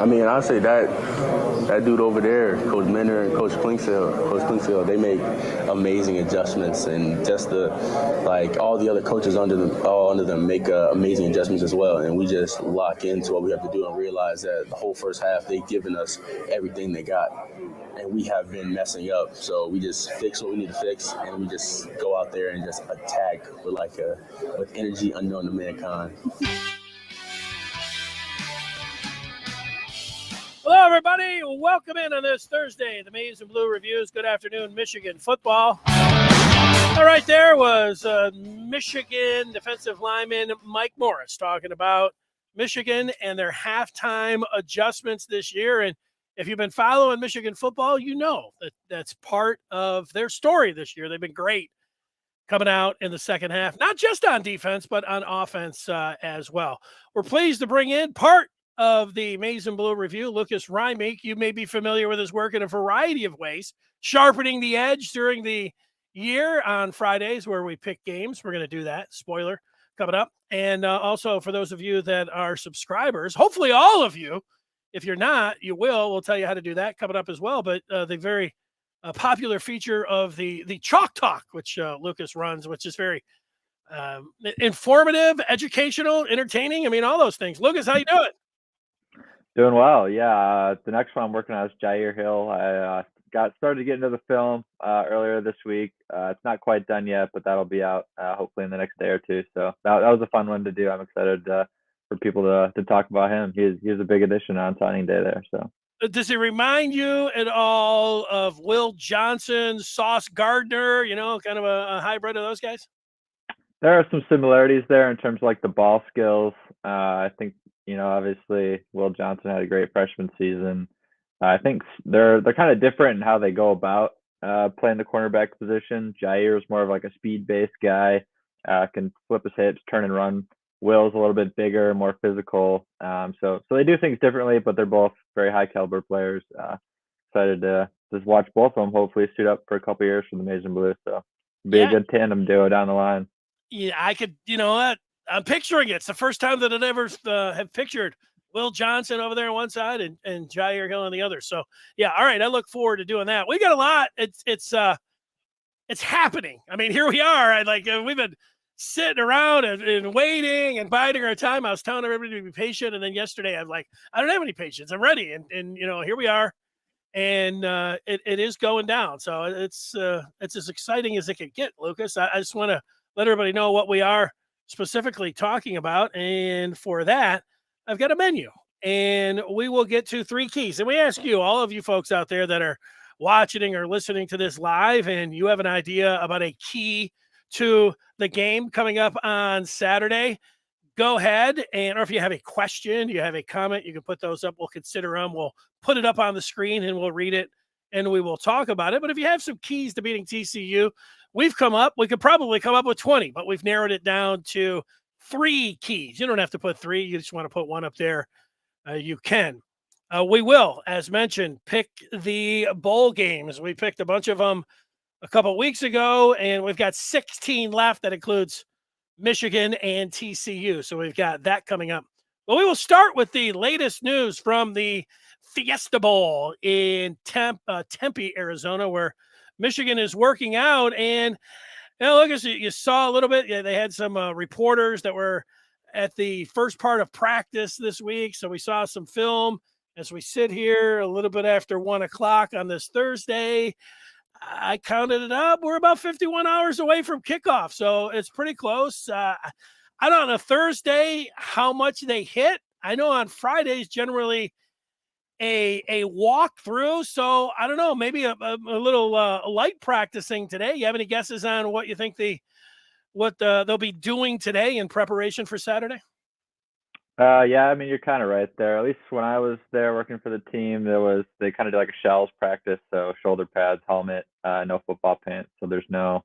I mean, I'll say that dude over there, Coach Minner and Coach Klingsell, they make amazing adjustments, and just all the other coaches under them make amazing adjustments as well. And we just lock into what we have to do and realize that the whole first half they've given us everything they got, and we have been messing up. So we just fix what we need to fix, and we just go out there and just attack with energy unknown to mankind. Hello, everybody. Welcome in on this Thursday, the Maize and Blue Reviews. Good afternoon, Michigan football. All right, there was Michigan defensive lineman Mike Morris talking about Michigan and their halftime adjustments this year. And if you've been following Michigan football, you know that that's part of their story this year. They've been great coming out in the second half, not just on defense, but on offense as well. We're pleased to bring in part of the Maize and Blue Review, Lucas Reimink. You may be familiar with his work in a variety of ways, sharpening the edge during the year on Fridays where we pick games. We're going to do that. Spoiler coming up. And also for those of you that are subscribers, hopefully all of you, if you're not, you will. We'll tell you how to do that coming up as well. But the very popular feature of the Chalk Talk, which Lucas runs, which is very informative, educational, entertaining. I mean, all those things. Lucas, how you doing? Doing well, yeah. The next one I'm working on is Jair Hill. I got started to get into the film earlier this week. It's not quite done yet, but that'll be out hopefully in the next day or two. So that was a fun one to do. I'm excited for people to talk about him. He's a big addition on signing day there. So does he remind you at all of Will Johnson, Sauce Gardner? You know, kind of a hybrid of those guys. There are some similarities there in terms of like the ball skills. I think, you know, obviously Will Johnson had a great freshman season. I think they're kind of different in how they go about playing the cornerback position. Jair is more of like a speed-based guy, can flip his hips, turn and run. Will's a little bit bigger, more physical. So they do things differently, but they're both very high caliber players. Excited to just watch both of them hopefully suit up for a couple years for the Maize and Blue. So it'll be a good tandem duo down the line. Yeah, I could, you know what? I'm picturing it. It's the first time that I'd ever have pictured Will Johnson over there on one side and Jair Hill on the other. So yeah, all right. I look forward to doing that. We got a lot. It's happening. I mean, here we are. We've been sitting around and waiting and biding our time. I was telling everybody to be patient, and then yesterday I'm like, I don't have any patience. I'm ready, and you know, here we are, and it is going down. So it's as exciting as it could get, Lucas. I just want to let everybody know what we are specifically talking about. And for that, I've got a menu, and we will get to 3 keys. And we ask you, all of you folks out there that are watching or listening to this live, and you have an idea about a key to the game coming up on Saturday, go ahead. Or if you have a question, you have a comment, you can put those up. We'll consider them. We'll put it up on the screen and we'll read it and we will talk about it. But if you have some keys to beating TCU, we could probably come up with 20, but we've narrowed it down to 3 keys. You don't have to put 3. You just want to put 1 up there. You can. We will, as mentioned, pick the bowl games. We picked a bunch of them a couple weeks ago, and we've got 16 left. That includes Michigan and TCU. So we've got that coming up. Well, we will start with the latest news from the Fiesta Bowl in Tempe, Arizona, where Michigan is working out. And look, as you saw a little bit, they had some reporters that were at the first part of practice this week. So we saw some film as we sit here a little bit after 1:00 on this Thursday. I counted it up. We're about 51 hours away from kickoff. So it's pretty close. I don't know Thursday how much they hit. I know on Fridays generally a walk through. So I don't know, maybe a little light practicing today. You have any guesses on what you think they'll be doing today in preparation for Saturday? Yeah, I mean, you're kind of right there. At least when I was there working for the team, they kind of do like a shells practice. So shoulder pads, helmet, no football pants. So there's no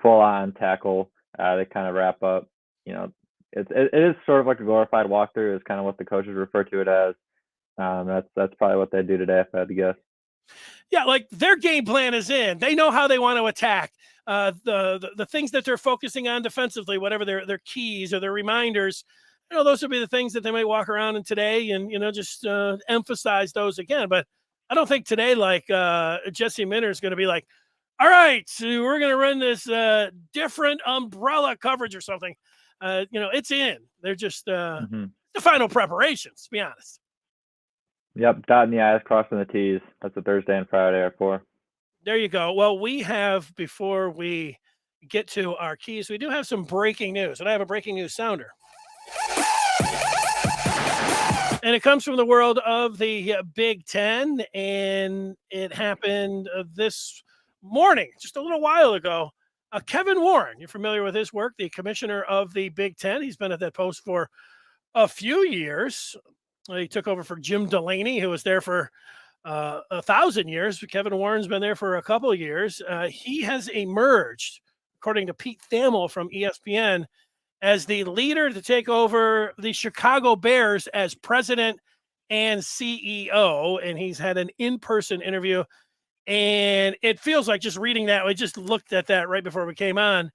full on tackle. They kind of wrap up, you know, it is sort of like a glorified walkthrough is kind of what the coaches refer to it as. That's probably what they do today, if I had to guess. Yeah, like their game plan is in. They know how they want to attack. The things that they're focusing on defensively, whatever their keys or their reminders, those would be the things that they might walk around in today and, just emphasize those again. But I don't think today, like Jesse Minter is going to be like, all right, so we're going to run this different umbrella coverage or something. It's in. They're just the final preparations, to be honest. Yep, dotting the I's, crossing the T's. That's what Thursday and Friday are for. There you go. Well, we have, before we get to our keys, we do have some breaking news, and I have a breaking news sounder. And it comes from the world of the Big Ten, and it happened this morning, just a little while ago. Kevin Warren, you're familiar with his work, the commissioner of the Big Ten. He's been at that post for a few years. He took over for Jim Delaney, who was there for 1,000 years. Kevin Warren's been there for a couple of years. He has emerged, according to Pete Thamel from ESPN, as the leader to take over the Chicago Bears as president and CEO. And he's had an in-person interview. And it feels like, just reading that, we just looked at that right before we came on,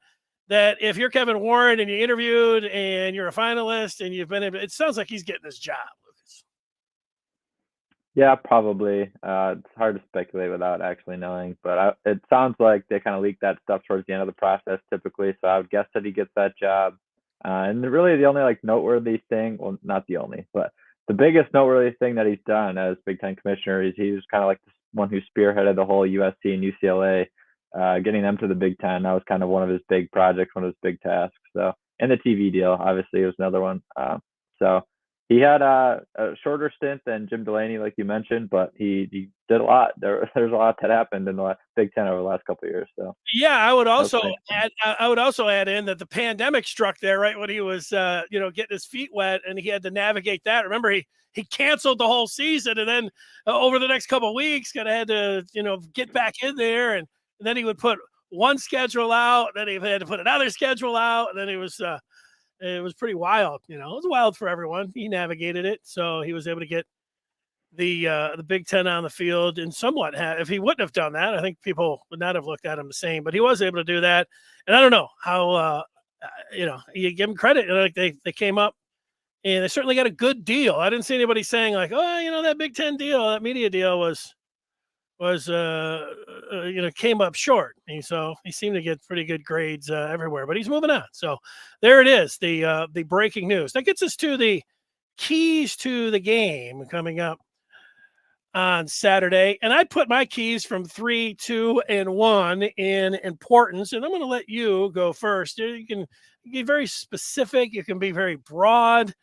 that if you're Kevin Warren and you interviewed and you're a finalist and you've been, it sounds like he's getting this job, Lucas. Yeah, probably. It's hard to speculate without actually knowing, but it sounds like they kind of leak that stuff towards the end of the process typically. So I would guess that he gets that job. And really the only noteworthy thing, well, not the only, but the biggest noteworthy thing that he's done as Big Ten commissioner is he was kind of like the one who spearheaded the whole USC and UCLA, getting them to the Big Ten. That was kind of one of his big projects, one of his big tasks. So, and the TV deal, obviously, was another one. So he had a shorter stint than Jim Delaney, like you mentioned, but he did a lot. There's a lot that happened in the Big Ten over the last couple of years. So yeah, I would also add in that the pandemic struck there right when he was getting his feet wet, and he had to navigate that. Remember, he canceled the whole season, and then over the next couple of weeks, had to get back in there, and then he would put one schedule out, then he had to put another schedule out, and then it was pretty wild. It was wild for everyone. He navigated it, so he was able to get the Big Ten on the field. And somewhat, if he wouldn't have done that, I think people would not have looked at him the same. But he was able to do that, and I don't know how you give him credit. Like they came up and they certainly got a good deal. I didn't see anybody saying like, oh, that Big Ten deal, that media deal was came up short. And so he seemed to get pretty good grades everywhere, but he's moving on. So there it is, the breaking news. That gets us to the keys to the game coming up on Saturday. And I put my keys from 3, 2, and 1 in importance. And I'm going to let you go first. You can be very specific. You can be very broad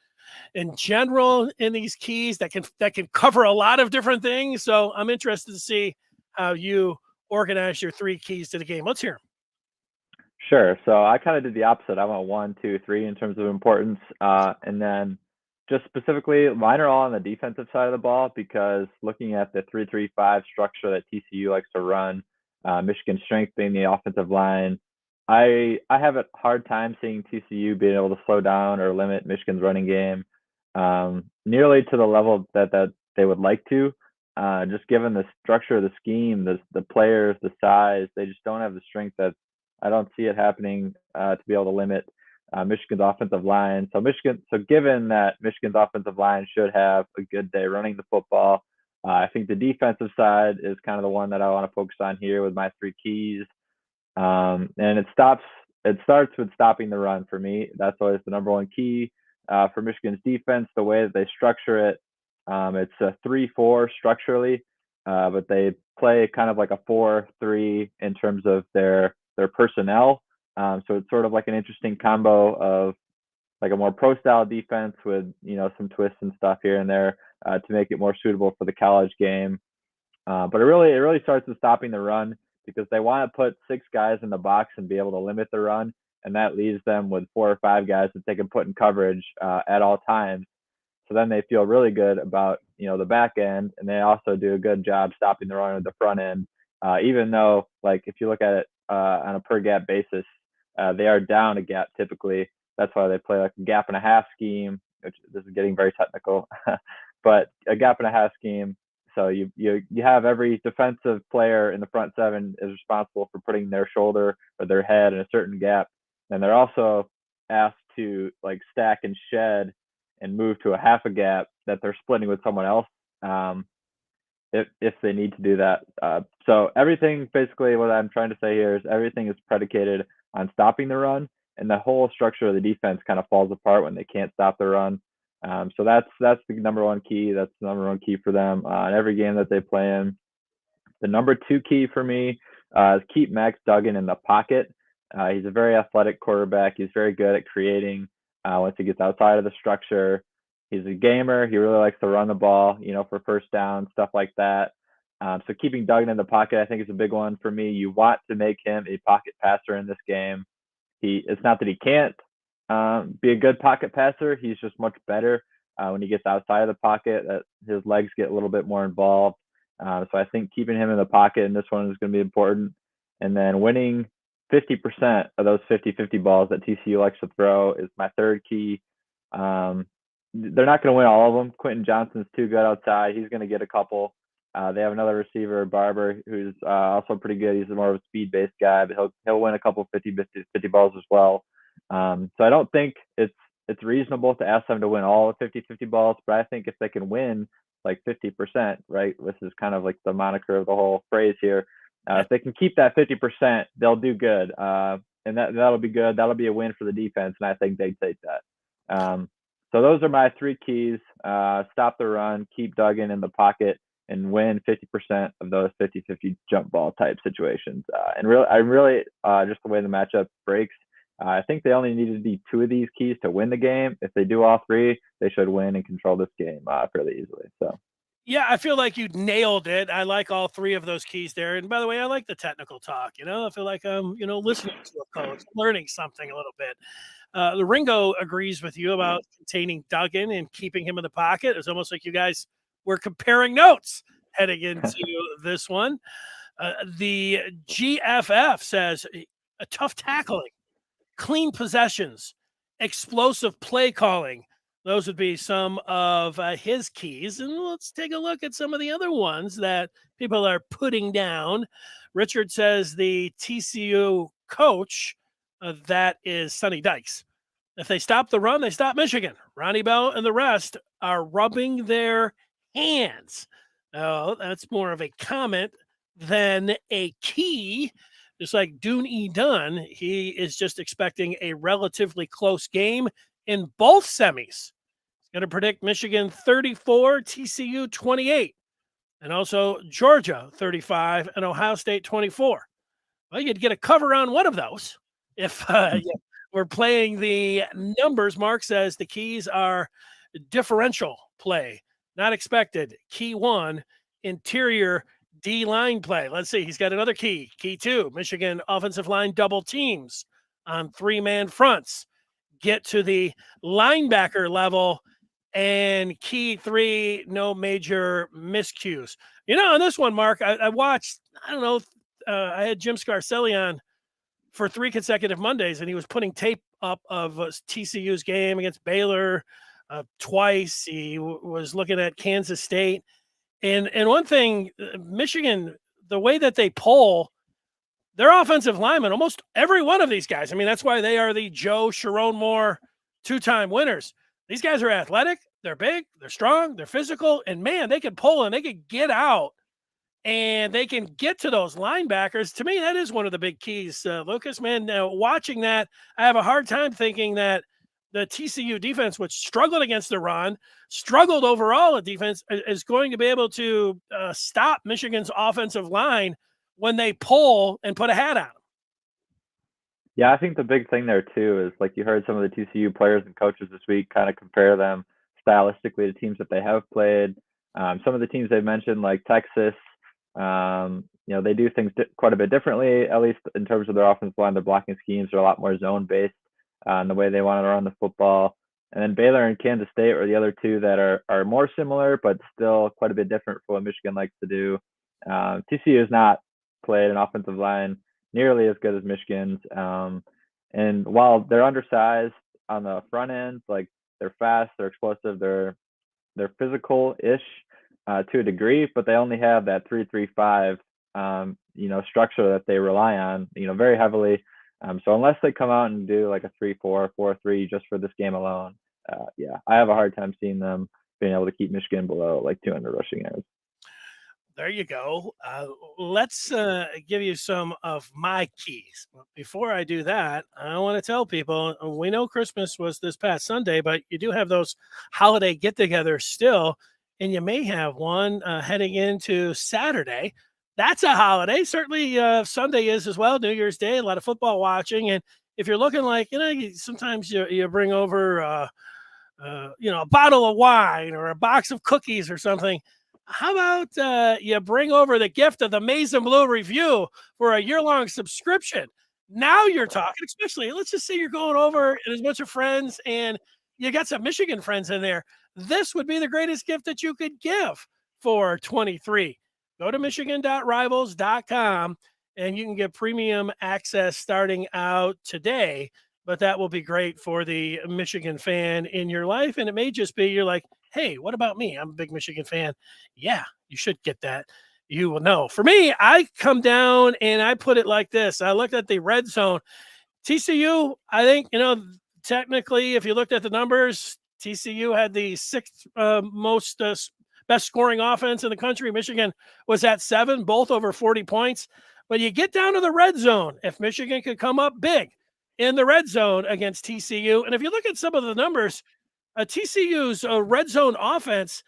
in general in these keys that can cover a lot of different things. So I'm interested to see how you organize your 3 keys to the game. Let's hear them. Sure. So I kind of did the opposite. I went 1, 2, 3 in terms of importance. And then just specifically, mine are all on the defensive side of the ball, because looking at the 3-3-5 structure that TCU likes to run, Michigan's strength being the offensive line, I have a hard time seeing TCU being able to slow down or limit Michigan's running game nearly to the level that they would like to. Just given the structure of the scheme, the players, the size, they just don't have the strength that I don't see it happening to be able to limit Michigan's offensive line. So given that Michigan's offensive line should have a good day running the football, I think the defensive side is kind of the one that I want to focus on here with my 3 keys. And it starts with stopping the run for me. That's always the number one key for Michigan's defense. The way that they structure it, it's a 3-4 structurally, but they play kind of like a 4-3 in terms of their personnel. So it's sort of like an interesting combo of like a more pro style defense with some twists and stuff here and there to make it more suitable for the college game. But it really starts with stopping the run, because they want to put 6 guys in the box and be able to limit the run, and that leaves them with 4 or 5 guys that they can put in coverage at all times. So then they feel really good about the back end, and they also do a good job stopping the run at the front end. Even though, like, if you look at it on a per gap basis, they are down a gap typically. That's why they play like a gap and a half scheme, which this is getting very technical, but a gap and a half scheme. So you have every defensive player in the front 7 is responsible for putting their shoulder or their head in a certain gap, and they're also asked to like stack and shed and move to a half a gap that they're splitting with someone else if they need to do that. So everything, basically what I'm trying to say here is everything is predicated on stopping the run, and the whole structure of the defense kind of falls apart when they can't stop the run. So that's the number one key. That's the number one key for them in every game that they play in. The number two key for me is keep Max Duggan in the pocket. He's a very athletic quarterback. He's very good at creating once he gets outside of the structure. He's a gamer. He really likes to run the ball, for first down, stuff like that. So keeping Duggan in the pocket, I think, is a big one for me. You want to make him a pocket passer in this game. It's not that he can't be a good pocket passer. He's just much better when he gets outside of the pocket. That his legs get a little bit more involved. So I think keeping him in the pocket in this one is going to be important. And then winning 50% of those 50-50 balls that TCU likes to throw is my third key. They're not going to win all of them. Quentin Johnston's too good outside. He's going to get a couple. They have another receiver, Barber, who's also pretty good. He's more of a speed-based guy, but he'll win a couple 50 balls as well. So I don't think it's reasonable to ask them to win all 50-50 balls, but I think if they can win like 50%, right? This is kind of like the moniker of the whole phrase here. If they can keep that 50%, they'll do good. And that'll be good. That'll be a win for the defense, and I think they take that. So those are my three keys. Stop the run, keep Duggan in the pocket, and win 50% of those 50-50 jump ball type situations. And really, just the way the matchup breaks, I think they only needed to be two of these keys to win the game. If they do all three, they should win and control this game fairly easily. So. Yeah, I feel like you nailed it. I like all three of those keys there. And by the way, I like the technical talk. I feel like I'm, listening to a coach, learning something a little bit. The Ringo agrees with you about containing Duggan and keeping him in the pocket. It's almost like you guys were comparing notes heading into this one. The GFF says a tough tackling, clean possessions, explosive play calling. Those would be some of his keys. And let's take a look at some of the other ones that people are putting down. Richard says the TCU coach, that is Sonny Dykes. If they stop the run, they stop Michigan. Ronnie Bell and the rest are rubbing their hands. Oh, that's more of a comment than a key. Just like Dune E. Dunn, he is just expecting a relatively close game in both semis. He's going to predict Michigan 34, TCU 28, and also Georgia 35 and Ohio State 24. Well, you'd get a cover on one of those if we're playing the numbers. Mark says the keys are differential play, not expected. Key one, interior D-line play. Let's see. He's got another key. Key two, Michigan offensive line double teams on three-man fronts. Get to the linebacker level. And key three, no major miscues. On this one, Mark, I watched, I had Jim Scarcelli on for 3 consecutive Mondays, and he was putting tape up of TCU's game against Baylor twice. He was looking at Kansas State. And one thing, Michigan, the way that they pull their offensive linemen, almost every one of these guys, that's why they are the Joe Sharon Moore 2-time winners. These guys are athletic, they're big, they're strong, they're physical, and man, they can pull and they can get out and they can get to those linebackers. To me, that is one of the big keys, Lucas. Man, watching that, I have a hard time thinking that the TCU defense, which struggled against the run, struggled overall at defense, is going to be able to stop Michigan's offensive line when they pull and put a hat on them. Yeah, I think the big thing there too is, like, you heard some of the TCU players and coaches this week kind of compare them stylistically to teams that they have played. Some of the teams they've mentioned, like Texas, they do things quite a bit differently, at least in terms of their offensive line. Their blocking schemes are a lot more zone-based in the way they want to run the football. And then Baylor and Kansas State are the other two that are more similar, but still quite a bit different from what Michigan likes to do. TCU has not played an offensive line nearly as good as Michigan's. And while they're undersized on the front end, like, they're fast, they're explosive, they're physical-ish to a degree, but they only have that 3-3-5 structure that they rely on, very heavily. So unless they come out and do like a 3-4, 4-3 just for this game alone, yeah, I have a hard time seeing them being able to keep Michigan below like 200 rushing yards. There you go. Let's give you some of my keys. Before I do that, I want to tell people we know Christmas was this past Sunday, but you do have those holiday get togethers still, and you may have one heading into Saturday. That's a holiday. Certainly, Sunday is as well, New Year's Day, a lot of football watching. And if you're looking like, sometimes you bring over, a bottle of wine or a box of cookies or something. How about you bring over the gift of the Maize and Blue Review for a year-long subscription? Now you're talking, especially let's just say you're going over and there's a bunch of friends and you got some Michigan friends in there. This would be the greatest gift that you could give for 23. Go to michigan.rivals.com and you can get premium access starting out today. But that will be great for the Michigan fan in your life. And it may just be you're like, hey, what about me? I'm a big Michigan fan. Yeah, you should get that. You will know. For me, I come down and I put it like this. I looked at the red zone. TCU, I think, technically, if you looked at the numbers, TCU had the sixth most best scoring offense in the country. Michigan was at 7, both over 40 points. But you get down to the red zone. If Michigan could come up big in the red zone against TCU, and if you look at some of the numbers, TCU's red zone offense,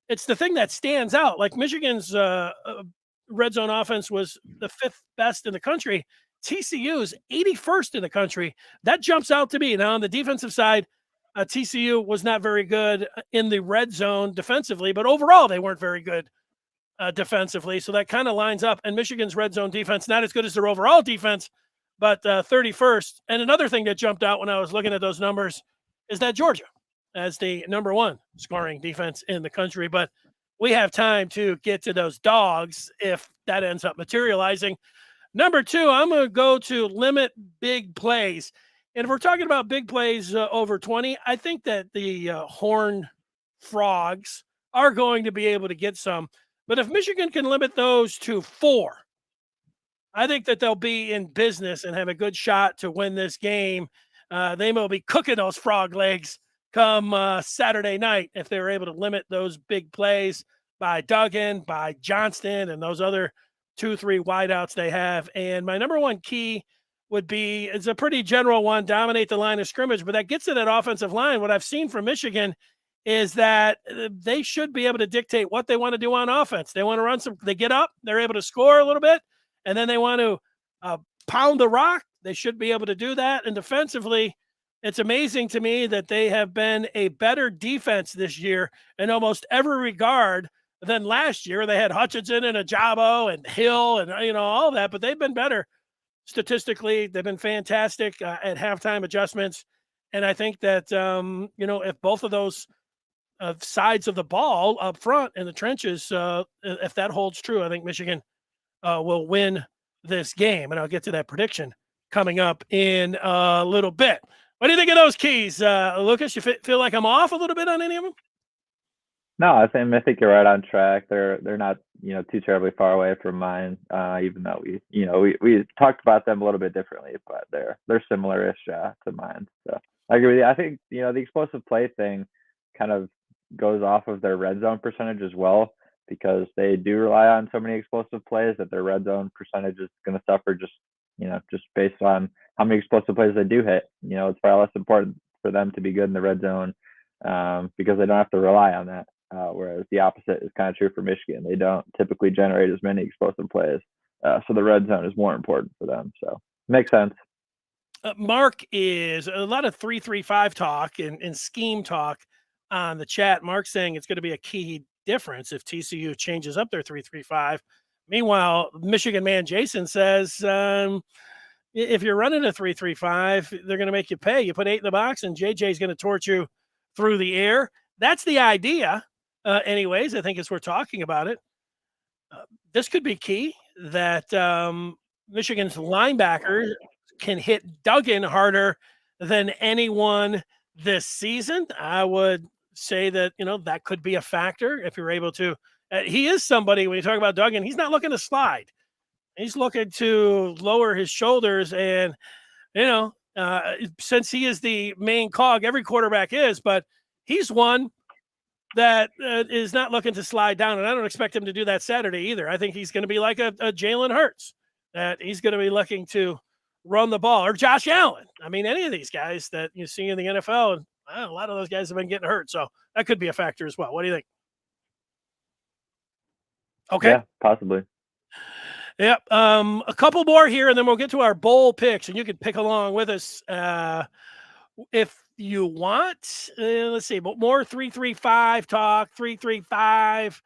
it's the thing that stands out. Like Michigan's red zone offense was the 5th best in the country. TCU's 81st in the country. That jumps out to me. Now, on the defensive side, TCU was not very good in the red zone defensively, but overall they weren't very good defensively. So that kind of lines up. And Michigan's red zone defense, not as good as their overall defense, but 31st. And another thing that jumped out when I was looking at those numbers is that Georgia as the number 1 scoring defense in the country. But we have time to get to those dogs if that ends up materializing. Number 2, I'm going to go to limit big plays. And if we're talking about big plays over 20, I think that the Horned Frogs are going to be able to get some. But if Michigan can limit those to 4, I think that they'll be in business and have a good shot to win this game. They will be cooking those frog legs come Saturday night if they're able to limit those big plays by Duggan, by Johnston, and those other 2-3 wideouts they have. And my number 1 key would be, it's a pretty general one, dominate the line of scrimmage, but that gets to that offensive line. What I've seen from Michigan is that they should be able to dictate what they want to do on offense. They want to run they get up, they're able to score a little bit, and then they want to pound the rock. They should be able to do that. And defensively, it's amazing to me that they have been a better defense this year in almost every regard than last year. They had Hutchinson and Ajabo and Hill and, all that, but they've been better statistically. They've been fantastic at halftime adjustments. And I think that, if both of those sides of the ball up front in the trenches, if that holds true, I think Michigan will win this game. And I'll get to that prediction coming up in a little bit. What do you think of those keys, Lucas? You feel like I'm off a little bit on any of them? No, I think you're right on track. They're not too terribly far away from mine. Even though we talked about them a little bit differently, but they're similar-ish to mine. So I agree with you. I think the explosive play thing kind of goes off of their red zone percentage as well, because they do rely on so many explosive plays that their red zone percentage is going to suffer just based on how many explosive plays they do hit. It's far less important for them to be good in the red zone because they don't have to rely on that. Whereas the opposite is kind of true for Michigan. They don't typically generate as many explosive plays. So the red zone is more important for them. So makes sense. Mark is a lot of 3-3-5 talk and scheme talk on the chat. Mark saying it's going to be a key difference if TCU changes up their 3-3-5. Meanwhile, Michigan man Jason says if you're running a 3-3-5, they're going to make you pay. You put 8 in the box, and JJ's going to torch you through the air. That's the idea. Anyways, I think as we're talking about it, this could be key that Michigan's linebackers can hit Duggan harder than anyone this season. I would say that, that could be a factor if you're able to. He is somebody, when you talk about Duggan, he's not looking to slide. He's looking to lower his shoulders and, since he is the main cog. Every quarterback is, but he's one that is not looking to slide down, and I don't expect him to do that Saturday either. I think he's going to be like a Jalen Hurts, that he's going to be looking to run the ball, or Josh Allen. I mean, any of these guys that you see in the NFL, and a lot of those guys have been getting hurt, so that could be a factor as well. What do you think? Okay. Yeah, possibly. Yep. A couple more here, and then we'll get to our bowl picks, and you can pick along with us if you want. Let's see, but more 3-3-5 talk, 3-3-5.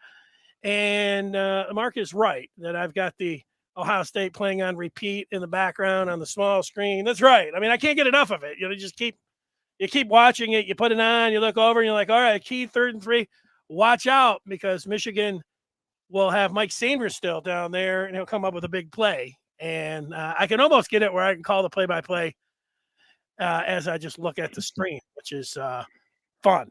And Mark is right that I've got the Ohio State playing on repeat in the background on the small screen. That's right. I mean, I can't get enough of it. You just keep watching it. You put it on, you look over, and you're like, all right, key 3rd and 3. Watch out, because Michigan will have Mike Sanders still down there, and he'll come up with a big play. And I can almost get it where I can call the play-by-play as I just look at the screen, which is fun.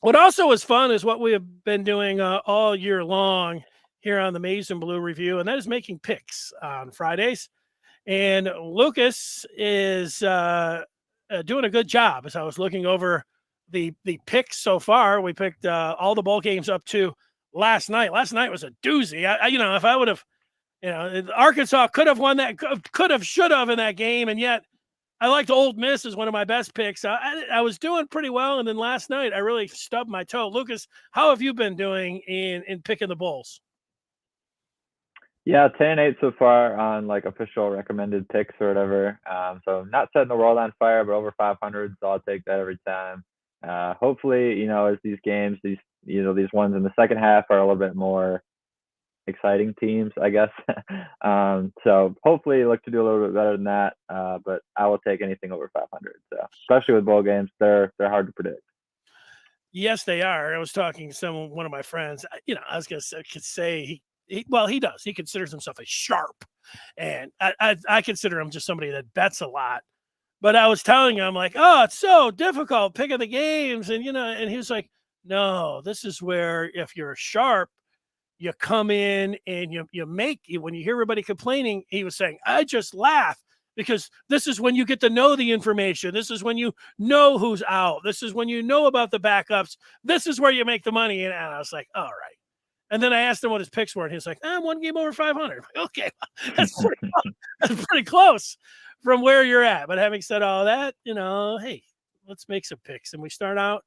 What also is fun is what we have been doing all year long here on the Maize and Blue Review, and that is making picks on Fridays. And Lucas is doing a good job. As I was looking over the picks so far, we picked all the bowl games up to last night. Last night was a doozy. If I would have, Arkansas could have won that, should have in that game, and yet I liked Ole Miss as one of my best picks. I was doing pretty well, and then last night I really stubbed my toe. Lucas, how have you been doing in picking the bowls? Yeah, 10-8 so far on like official recommended picks or whatever. So not setting the world on fire, but over 500. So I'll take that every time. Hopefully, as these games, these ones in the second half are a little bit more exciting teams, I guess. So hopefully look to do a little bit better than that. But I will take anything over 500. So especially with bowl games, they're hard to predict. Yes, they are. I was talking to one of my friends. I was going to say he does. He considers himself a sharp, and I consider him just somebody that bets a lot. But I was telling him, like, oh, it's so difficult picking the games, and and he was like, no, this is where if you're sharp, you come in and you make it. When you hear everybody complaining, he was saying, I just laugh, because this is when you get to know the information. This is when you know who's out. This is when you know about the backups. This is where you make the money. And I was like, all right. And then I asked him what his picks were, and he was like, I'm one game over 500. Okay, that's pretty close from where you're at. But having said all that, hey, let's make some picks. And we start out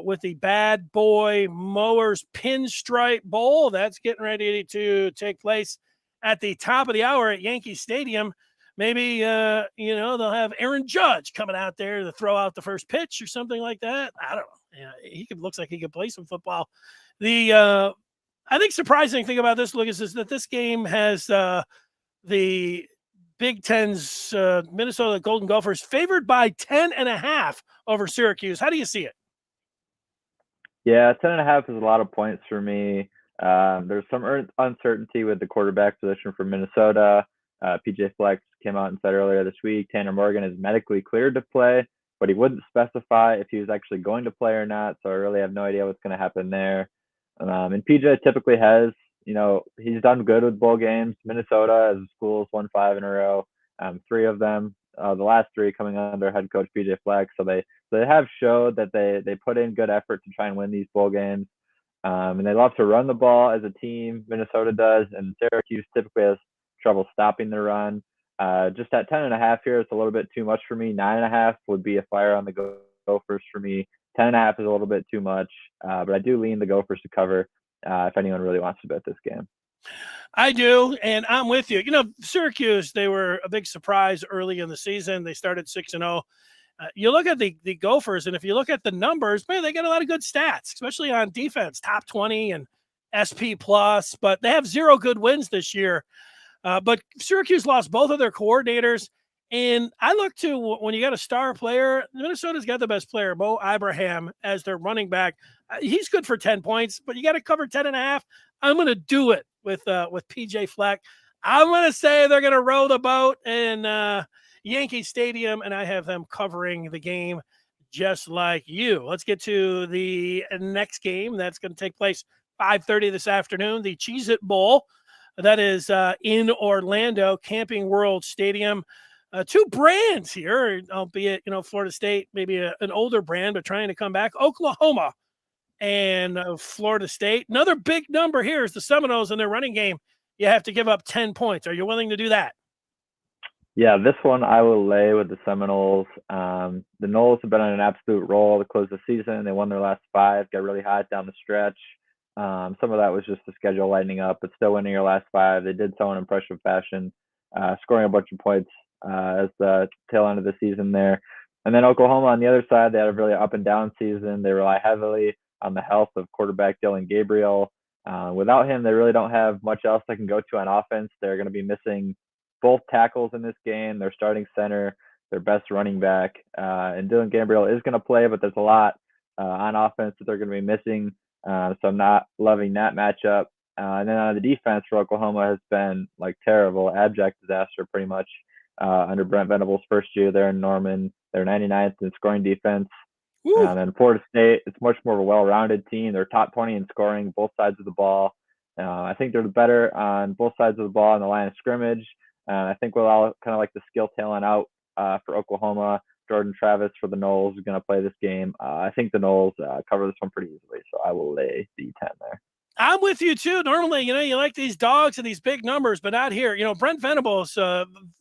with the Bad Boy Mowers Pinstripe Bowl. That's getting ready to take place at the top of the hour at Yankee Stadium. Maybe, they'll have Aaron Judge coming out there to throw out the first pitch or something like that. I don't know. Looks like he could play some football. I think surprising thing about this, Lucas, is that this game has the Big Ten's Minnesota Golden Gophers favored by 10.5 over Syracuse. How do you see it? Yeah, 10.5 is a lot of points for me. There's some uncertainty with the quarterback position for Minnesota. PJ Fleck came out and said earlier this week, Tanner Morgan is medically cleared to play, but he wouldn't specify if he was actually going to play or not. So I really have no idea what's going to happen there. And PJ typically has, he's done good with bowl games. Minnesota as a school has won 5 in a row. 3 of them, the last 3 coming under head coach PJ Fleck. So they have showed that they put in good effort to try and win these bowl games. And they love to run the ball as a team. Minnesota does, and Syracuse typically has trouble stopping the run. Just at 10.5 here, it's a little bit too much for me. 9.5 would be a fire on the Gophers for me. 10.5 is a little bit too much, but I do lean the Gophers to cover if anyone really wants to bet this game. I do, and I'm with you. Syracuse, they were a big surprise early in the season. They started 6-0. You look at the Gophers, and if you look at the numbers, man, they got a lot of good stats, especially on defense, top 20 and SP+, but they have 0 good wins this year. But Syracuse lost both of their coordinators, and I look to when you got a star player, Minnesota's got the best player, Mo Ibrahim, as their running back. He's good for 10 points, but you got to cover 10.5. I'm going to do it with PJ Fleck. I'm going to say they're going to row the boat in Yankee Stadium, and I have them covering the game just like you. Let's get to the next game. That's going to take place 5:30 this afternoon, the Cheez-It Bowl. That is in Orlando, Camping World Stadium. two brands here, albeit, Florida State, maybe an older brand, but trying to come back. Oklahoma and Florida State. Another big number here is the Seminoles in their running game. You have to give up 10 points. Are you willing to do that? Yeah, this one I will lay with the Seminoles. The Noles have been on an absolute roll to close the season. They won their last 5, got really hot down the stretch. Some of that was just the schedule lightening up, but still winning your last 5. They did so in impressive fashion, scoring a bunch of points as the tail end of the season there. And then Oklahoma on the other side, they had a really up and down season. They rely heavily on the health of quarterback Dylan Gabriel. Without him, they really don't have much else they can go to on offense. They're going to be missing both tackles in this game, their starting center, their best running back. And Dylan Gabriel is going to play, but there's a lot on offense that they're going to be missing. So I'm not loving that matchup. And then on the defense for Oklahoma has been like terrible, abject disaster pretty much under Brent Venables' first year there in Norman. They're 99th in scoring defense. And then Florida State, it's much more of a well-rounded team. They're top 20 in scoring both sides of the ball. I think they're better on both sides of the ball in the line of scrimmage. I think we'll all kind of like the skill talent out for Oklahoma. Jordan Travis for the Noles is going to play this game. I think the Noles cover this one pretty easily, so I will lay the 10 there. I'm with you too. Normally, you like these dogs and these big numbers, but not here. Brent Venables,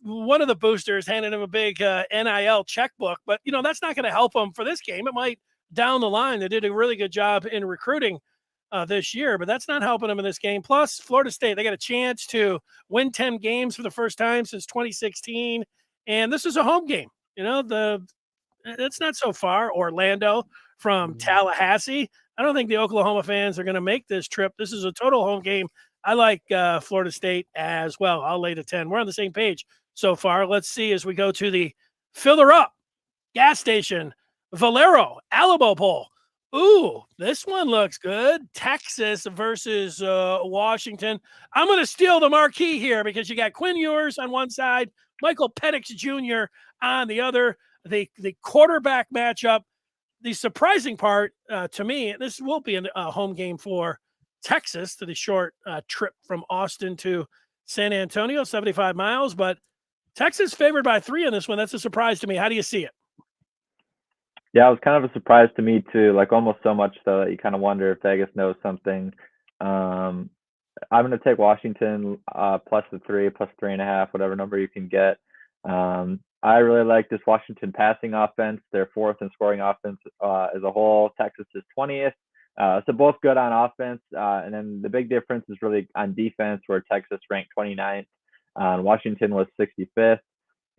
one of the boosters, handed him a big NIL checkbook, but that's not going to help him for this game. It might down the line. They did a really good job in recruiting this year, but that's not helping them in this game. Plus, Florida State, they got a chance to win 10 games for the first time since 2016, and this is a home game. It's not so far. Orlando from Tallahassee. I don't think the Oklahoma fans are going to make this trip. This is a total home game. I like Florida State as well. I'll lay the 10. We're on the same page so far. Let's see as we go to the Filler Up gas station, Valero Alamo Bowl. Ooh, this one looks good. Texas versus Washington. I'm going to steal the marquee here because you got Quinn Ewers on one side, Michael Penix Jr. on the other. The quarterback matchup. The surprising part to me, this will be a home game for Texas to the short trip from Austin to San Antonio, 75 miles. But Texas favored by 3 in this one. That's a surprise to me. How do you see it? Yeah, it was kind of a surprise to me too, like almost so much so that you kind of wonder if Vegas knows something. I'm going to take Washington plus the 3, plus 3.5, whatever number you can get. I really like this Washington passing offense. They're 4th in scoring offense as a whole. Texas is 20th. So both good on offense. And then the big difference is really on defense, where Texas ranked 29th. Washington was 65th.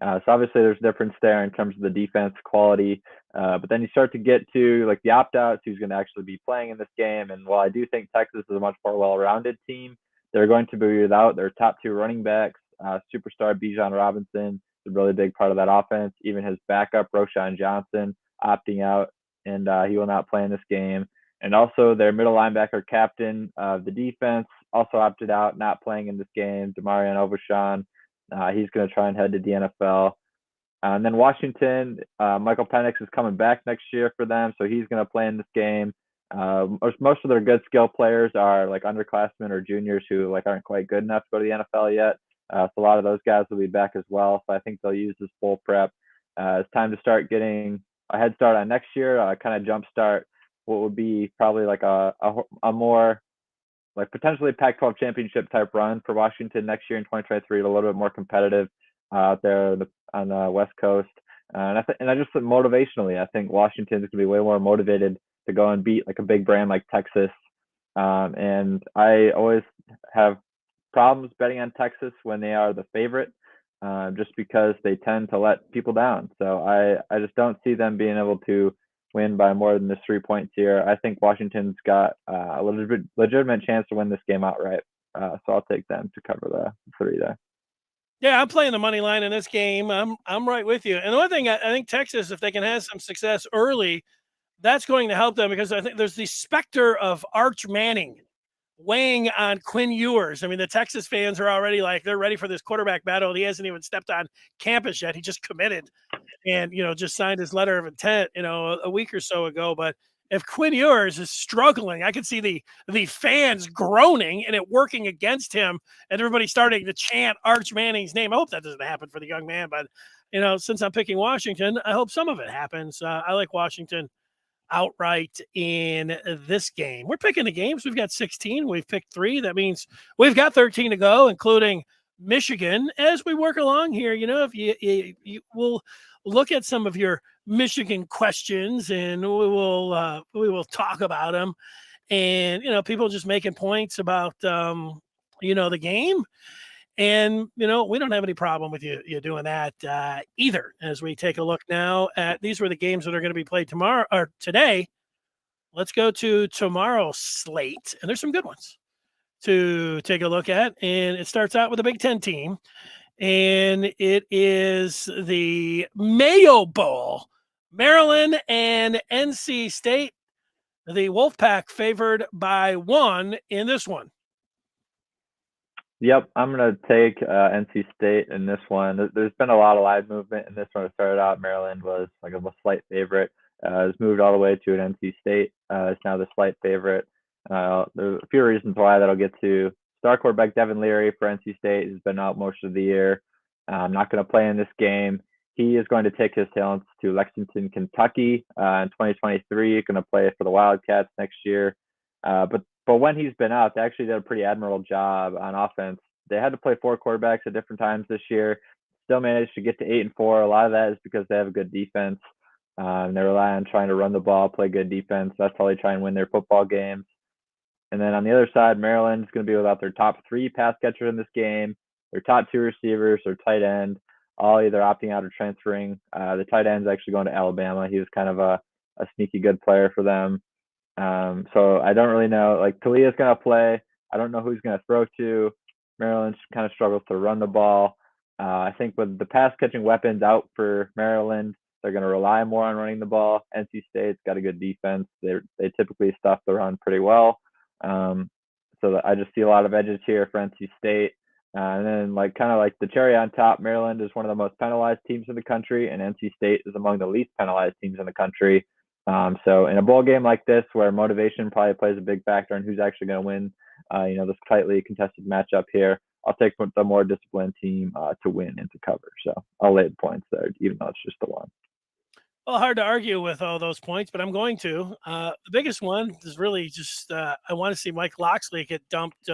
So obviously there's a difference there in terms of the defense quality. But then you start to get to like the opt-outs, who's going to actually be playing in this game. And while I do think Texas is a much more well-rounded team, they're going to be without their top 2 running backs. Superstar Bijan Robinson is a really big part of that offense. Even his backup, Roshan Johnson, opting out, and he will not play in this game. And also their middle linebacker captain of the defense also opted out, not playing in this game, Demarion Overshawn. He's going to try and head to the NFL. And then Washington, Michael Penix is coming back next year for them, so he's going to play in this game. Most of their good skill players are like underclassmen or juniors who like aren't quite good enough to go to the NFL yet. So a lot of those guys will be back as well. So I think they'll use this full prep. It's time to start getting a head start on next year, kind of jumpstart what would be probably like a more like potentially Pac-12 championship type run for Washington next year in 2023, a little bit more competitive out there on the West Coast. And I just think motivationally, I think Washington is going to be way more motivated to go and beat like a big brand like Texas. And I always have problems betting on Texas when they are the favorite, just because they tend to let people down. So I just don't see them being able to win by more than this 3 points here. I think Washington's got a legitimate chance to win this game outright. So I'll take them to cover the 3 there. Yeah, I'm playing the money line in this game. I'm right with you. And the one thing I think Texas, if they can have some success early, that's going to help them, because I think there's the specter of Arch Manning weighing on Quinn Ewers. I mean, the Texas fans are already like, they're ready for this quarterback battle. He hasn't even stepped on campus yet. He just committed and, just signed his letter of intent, a week or so ago. But if Quinn Ewers is struggling, I could see the fans groaning and it working against him, and everybody starting to chant Arch Manning's name. I hope that doesn't happen for the young man, but since I'm picking Washington, I hope some of it happens. I like Washington outright in this game. We're picking the games. We've got 16. We've picked 3. That means we've got 13 to go, including Michigan. As we work along here, if you will look at some of your Michigan questions, and we will talk about them. And people just making points about the game. And we don't have any problem with you doing that either. As we take a look now at these were the games that are going to be played tomorrow or today. Let's go to tomorrow's slate, and there's some good ones to take a look at. And it starts out with a Big Ten team, and it is the Mayo Bowl, Maryland and NC State. The Wolfpack favored by 1 in this one. Yep, I'm going to take NC State in this one. There's been a lot of live movement in this one. It started out Maryland was like a slight favorite. It's moved all the way to an NC State. It's now the slight favorite. There's a few reasons why that I'll get to. Star quarterback Devin Leary for NC State has been out most of the year. Not going to play in this game. He is going to take his talents to Lexington, Kentucky in 2023. Going to play for the Wildcats next year. But when he's been out, they actually did a pretty admirable job on offense. They had to play 4 quarterbacks at different times this year. Still managed to get to 8-4. A lot of that is because they have a good defense. They rely on trying to run the ball, play good defense. That's how they try and win their football games. And then on the other side, Maryland is going to be without their top 3 pass catchers in this game, their top 2 receivers, their tight end, all either opting out or transferring. The tight end's actually going to Alabama. He was kind of a sneaky good player for them. So I don't really know. Like Talia's going to play. I don't know who he's going to throw to. Maryland kind of struggles to run the ball. I think with the pass catching weapons out for Maryland, they're going to rely more on running the ball. NC State's got a good defense. They typically stuff the run pretty well. So I just see a lot of edges here for NC State. And then kind of like the cherry on top, Maryland is one of the most penalized teams in the country, and NC State is among the least penalized teams in the country. So in a bowl game like this, where motivation probably plays a big factor in who's actually going to win, this tightly contested matchup here, I'll take the more disciplined team to win and to cover. So I'll lay the points there, even though it's just the one. Well, hard to argue with all those points, but I'm going to. The biggest one is really just I want to see Mike Locksley get dumped,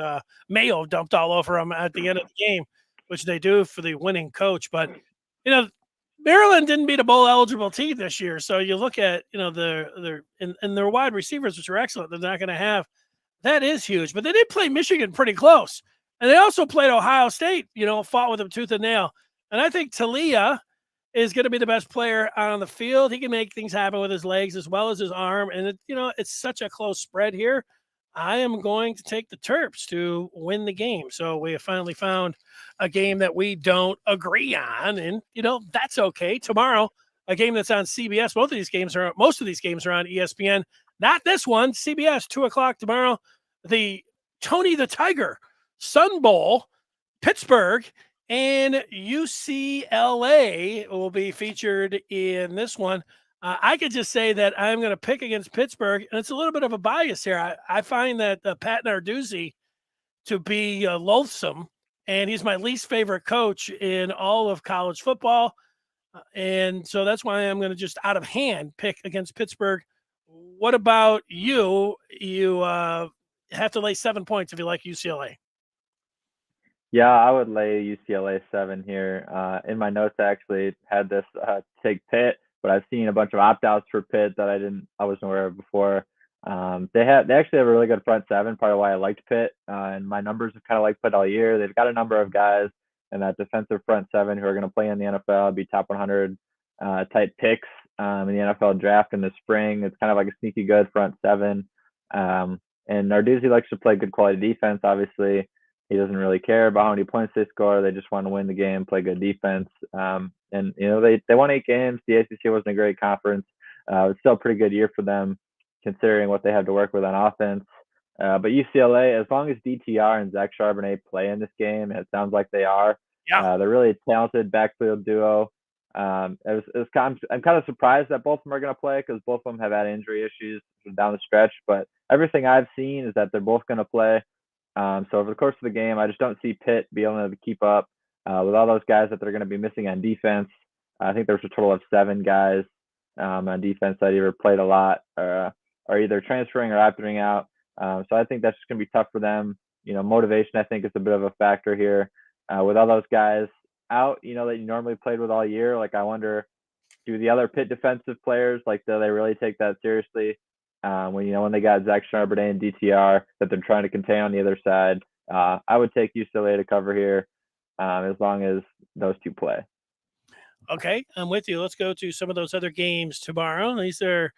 Mayo dumped all over him at the end of the game, which they do for the winning coach. But, Maryland didn't beat a bowl eligible team this year. So you look at, their wide receivers, which are excellent. They're not going to have. That is huge. But they did play Michigan pretty close. And they also played Ohio State, fought with them tooth and nail. And I think Talia is going to be the best player on the field. He can make things happen with his legs as well as his arm. And, it's such a close spread here. I am going to take the Terps to win the game. So we have finally found a game that we don't agree on. And, that's okay. Tomorrow, a game that's on CBS. Most of these games are on ESPN. Not this one. CBS, 2:00 tomorrow. The Tony the Tiger Sun Bowl, Pittsburgh, and UCLA will be featured in this one. I could just say that I'm going to pick against Pittsburgh, and it's a little bit of a bias here. I find that Pat Narduzzi to be loathsome, and he's my least favorite coach in all of college football. And so that's why I'm going to just out of hand pick against Pittsburgh. What about you? You have to lay 7 points if you like UCLA. Yeah, I would lay UCLA 7 here. In my notes, I actually had this take Pitt, but I've seen a bunch of opt-outs for Pitt that I wasn't aware of before. They actually have a really good front seven, part of why I liked Pitt. And my numbers have kind of liked Pitt all year. They've got a number of guys in that defensive front seven who are going to play in the NFL, be top 100 type picks in the NFL draft in the spring. It's kind of like a sneaky good front seven. And Narduzzi likes to play good quality defense, obviously. He doesn't really care about how many points they score. They just want to win the game, play good defense. And, they won 8 games. The ACC wasn't a great conference. It was still a pretty good year for them, considering what they had to work with on offense. But UCLA, as long as DTR and Zach Charbonnet play in this game, and it sounds like they are, they're really talented backfield duo. I'm kind of surprised that both of them are going to play because both of them have had injury issues down the stretch. But everything I've seen is that they're both going to play. So over the course of the game, I just don't see Pitt being able to keep up with all those guys that they're going to be missing on defense. I think there's a total of 7 guys on defense that either played a lot or are either transferring or opting out. So I think that's just going to be tough for them. Motivation, I think, is a bit of a factor here. With all those guys out, that you normally played with all year, like I wonder, do the other Pitt defensive players, like, do they really take that seriously? When they got Zach Charbonnet and DTR that they're trying to contain on the other side, I would take UCLA to cover here as long as those two play. Okay, I'm with you. Let's go to some of those other games tomorrow. These are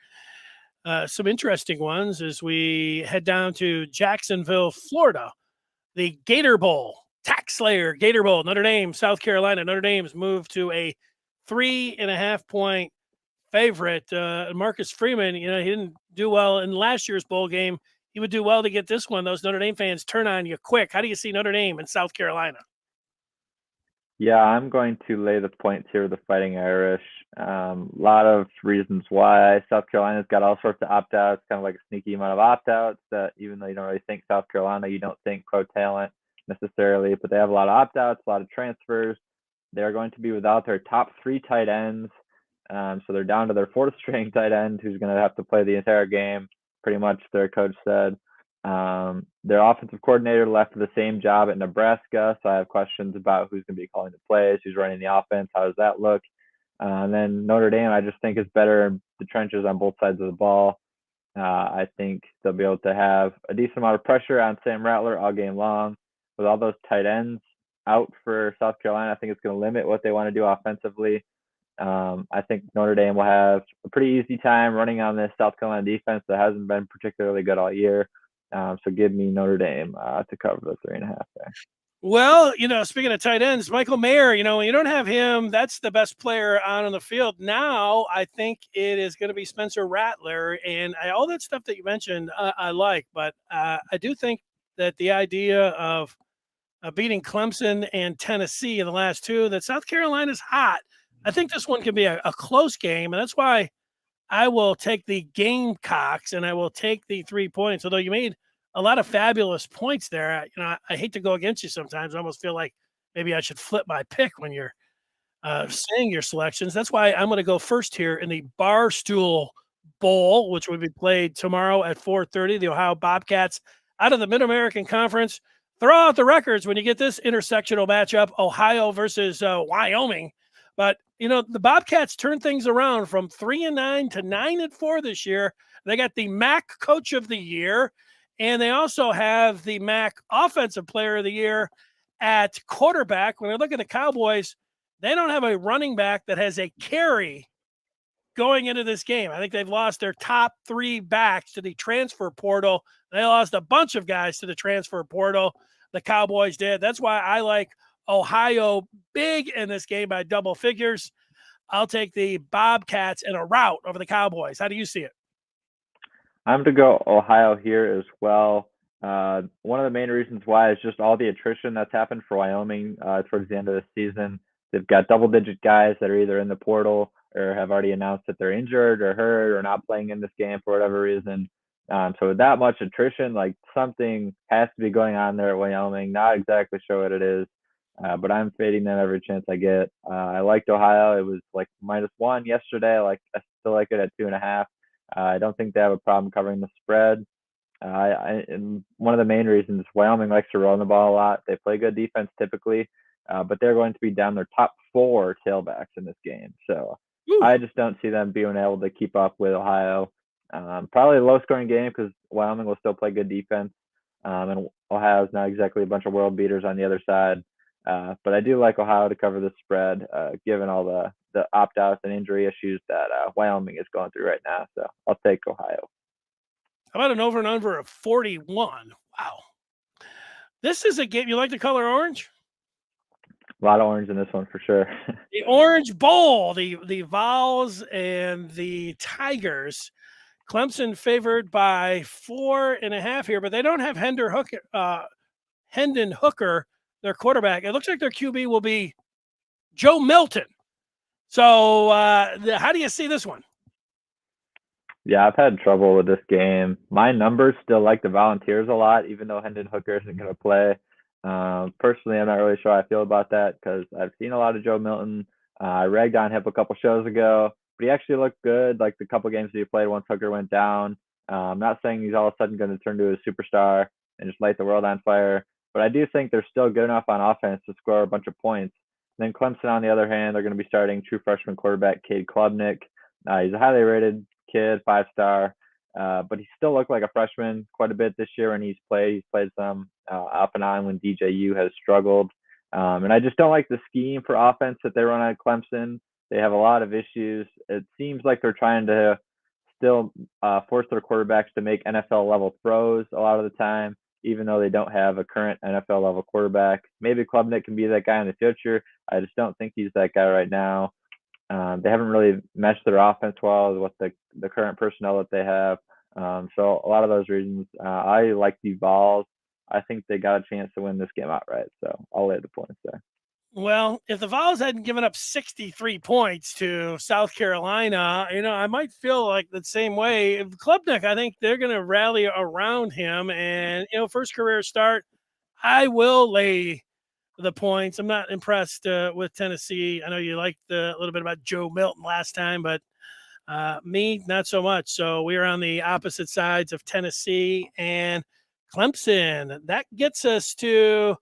some interesting ones as we head down to Jacksonville, Florida. The Gator Bowl, Tax Slayer Gator Bowl, Notre Dame, South Carolina. Notre Dame's moved to a 3.5-point favorite. Marcus Freeman, he didn't do well in last year's bowl game. He would do well to get this one. Those Notre Dame fans turn on you quick. How do you see Notre Dame in South Carolina? Yeah, I'm going to lay the points here with the Fighting Irish. A lot of reasons why. South Carolina's got all sorts of opt-outs, kind of like a sneaky amount of opt-outs that even though you don't really think South Carolina, you don't think pro talent necessarily, but they have a lot of opt-outs, a lot of transfers. They're going to be without their top 3 tight ends. So they're down to their 4th string tight end who's going to have to play the entire game, pretty much, their coach said. Their offensive coordinator left the same job at Nebraska, so I have questions about who's going to be calling the plays, who's running the offense, how does that look? And then Notre Dame, I just think is better in the trenches on both sides of the ball. I think they'll be able to have a decent amount of pressure on Sam Rattler all game long. With all those tight ends out for South Carolina, I think it's going to limit what they want to do offensively. I think Notre Dame will have a pretty easy time running on this South Carolina defense that hasn't been particularly good all year. So give me Notre Dame to cover the 3.5 there. Well, speaking of tight ends, Michael Mayer, when you don't have him, that's the best player on the field. Now, I think it is going to be Spencer Rattler. And all that stuff that you mentioned, I like. But I do think that the idea of beating Clemson and Tennessee in the last 2, that South Carolina's hot. I think this one can be a close game. And that's why I will take the Gamecocks and I will take the 3 points. Although you made a lot of fabulous points there. I hate to go against you sometimes. I almost feel like maybe I should flip my pick when you're saying your selections. That's why I'm going to go first here in the Barstool Bowl, which will be played tomorrow at 4:30. The Ohio Bobcats out of the Mid-American Conference. Throw out the records when you get this intersectional matchup, Ohio versus Wyoming. But, the Bobcats turned things around from 3-9 to 9-4 this year. They got the MAC Coach of the Year, and they also have the MAC Offensive Player of the Year at quarterback. When I look at the Cowboys, they don't have a running back that has a carry going into this game. I think they've lost their top 3 backs to the transfer portal. They lost a bunch of guys to the transfer portal. The Cowboys did. That's why I like Ohio big in this game by double figures. I'll take the Bobcats in a rout over the Cowboys. How do you see it? I'm going to go Ohio here as well. One of the main reasons why is just all the attrition that's happened for Wyoming towards the end of the season. They've got double-digit guys that are either in the portal or have already announced that they're injured or hurt or not playing in this game for whatever reason. So with that much attrition, like, something has to be going on there at Wyoming. Not exactly sure what it is. But I'm fading them every chance I get. I liked Ohio. It was like -1 yesterday. I still like it at 2.5. I don't think they have a problem covering the spread. And one of the main reasons, Wyoming likes to run the ball a lot. They play good defense typically, but they're going to be down their top 4 tailbacks in this game. So I just don't see them being able to keep up with Ohio. Probably a low-scoring game because Wyoming will still play good defense. And Ohio's not exactly a bunch of world beaters on the other side. But I do like Ohio to cover the spread, given all the opt-outs and injury issues that Wyoming is going through right now. So I'll take Ohio. How about an over and under of 41? Wow. This is a game. You like the color orange? A lot of orange in this one for sure. The Orange Bowl, the Vols and the Tigers. Clemson favored by 4.5 here, but they don't have Hendon Hooker, their quarterback. It looks like their QB will be Joe Milton. So how do you see this one? Yeah, I've had trouble with this game. My numbers still like the Volunteers a lot, even though Hendon Hooker isn't going to play. Personally, I'm not really sure how I feel about that because I've seen a lot of Joe Milton. I ragged on him a couple shows ago, but he actually looked good. Like the couple games that he played once Hooker went down. I'm not saying he's all of a sudden going to turn to a superstar and just light the world on fire, but I do think they're still good enough on offense to score a bunch of points. And then Clemson, on the other hand, they're going to be starting true freshman quarterback Cade Klubnik. He's a highly rated kid, 5-star, but he still looked like a freshman quite a bit this year when he's played. He's played some off and on when DJU has struggled. And I just don't like the scheme for offense that they run at Clemson. They have a lot of issues. It seems like they're trying to still force their quarterbacks to make NFL level throws a lot of the time, even though they don't have a current NFL level quarterback. Maybe Klubnik can be that guy in the future. I just don't think he's that guy right now. They haven't really meshed their offense well with the current personnel that they have. So a lot of those reasons, I like the Vols. I think they got a chance to win this game outright. So I'll lay the points there. Well, if the Vols hadn't given up 63 points to South Carolina, I might feel like the same way. Klubnik, I think they're going to rally around him. And, first career start, I will lay the points. I'm not impressed with Tennessee. I know you liked a little bit about Joe Milton last time, but me, not so much. So we are on the opposite sides of Tennessee and Clemson. That gets us to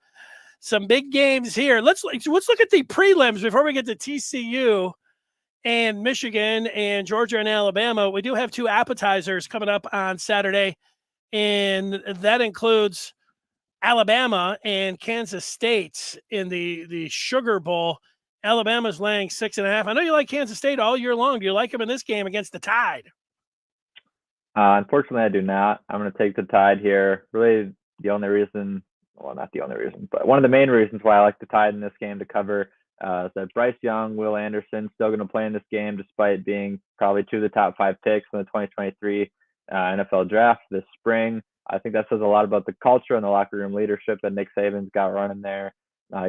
some big games here. Let's look at the prelims before we get to TCU and Michigan and Georgia and Alabama. We do have two appetizers coming up on Saturday, and that includes Alabama and Kansas State in the Sugar Bowl. Alabama's laying 6.5. I know you like Kansas State all year long. Do you like them in this game against the Tide? Unfortunately, I do not. I'm going to take the Tide here. Really, the only reason, well, not the only reason, but one of the main reasons why I like the Tide in this game to cover is that Bryce Young, Will Anderson still going to play in this game despite being probably two of the top 5 picks in the 2023 NFL draft this spring. I think that says a lot about the culture and the locker room leadership that Nick Saban's got running there.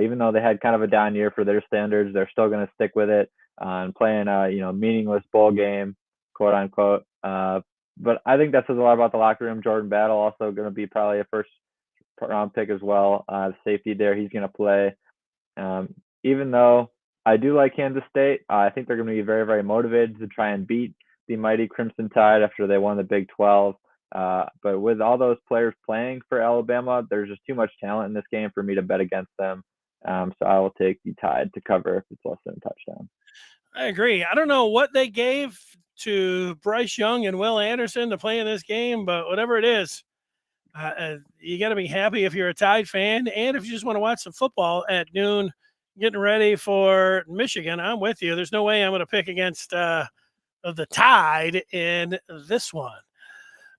Even though they had kind of a down year for their standards, they're still going to stick with it and playing a meaningless bowl game, quote unquote. But I think that says a lot about the locker room. Jordan Battle also going to be probably a first round pick as well. Safety there, he's going to play. Even though I do like Kansas State, I think they're going to be very, very motivated to try and beat the mighty Crimson Tide after they won the Big 12. But with all those players playing for Alabama, there's just too much talent in this game for me to bet against them. So I will take the Tide to cover if it's less than a touchdown. I agree. I don't know what they gave to Bryce Young and Will Anderson to play in this game, but whatever it is, you got to be happy if you're a Tide fan, and if you just want to watch some football at noon, getting ready for Michigan. I'm with you. There's no way I'm going to pick against the Tide in this one.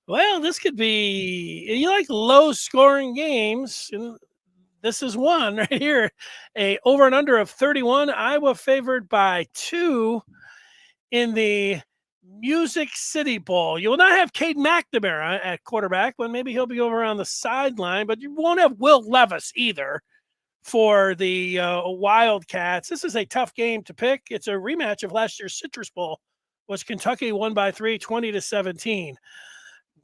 Well, this could be, you like low-scoring games. This is one right here. A over and under of 31. Iowa favored by 2 in the Music City Bowl. You will not have Cade McNamara at quarterback, but maybe he'll be over on the sideline. But you won't have Will Levis either for the Wildcats. This is a tough game to pick. It's a rematch of last year's Citrus Bowl, which Kentucky won by 3, 20-17.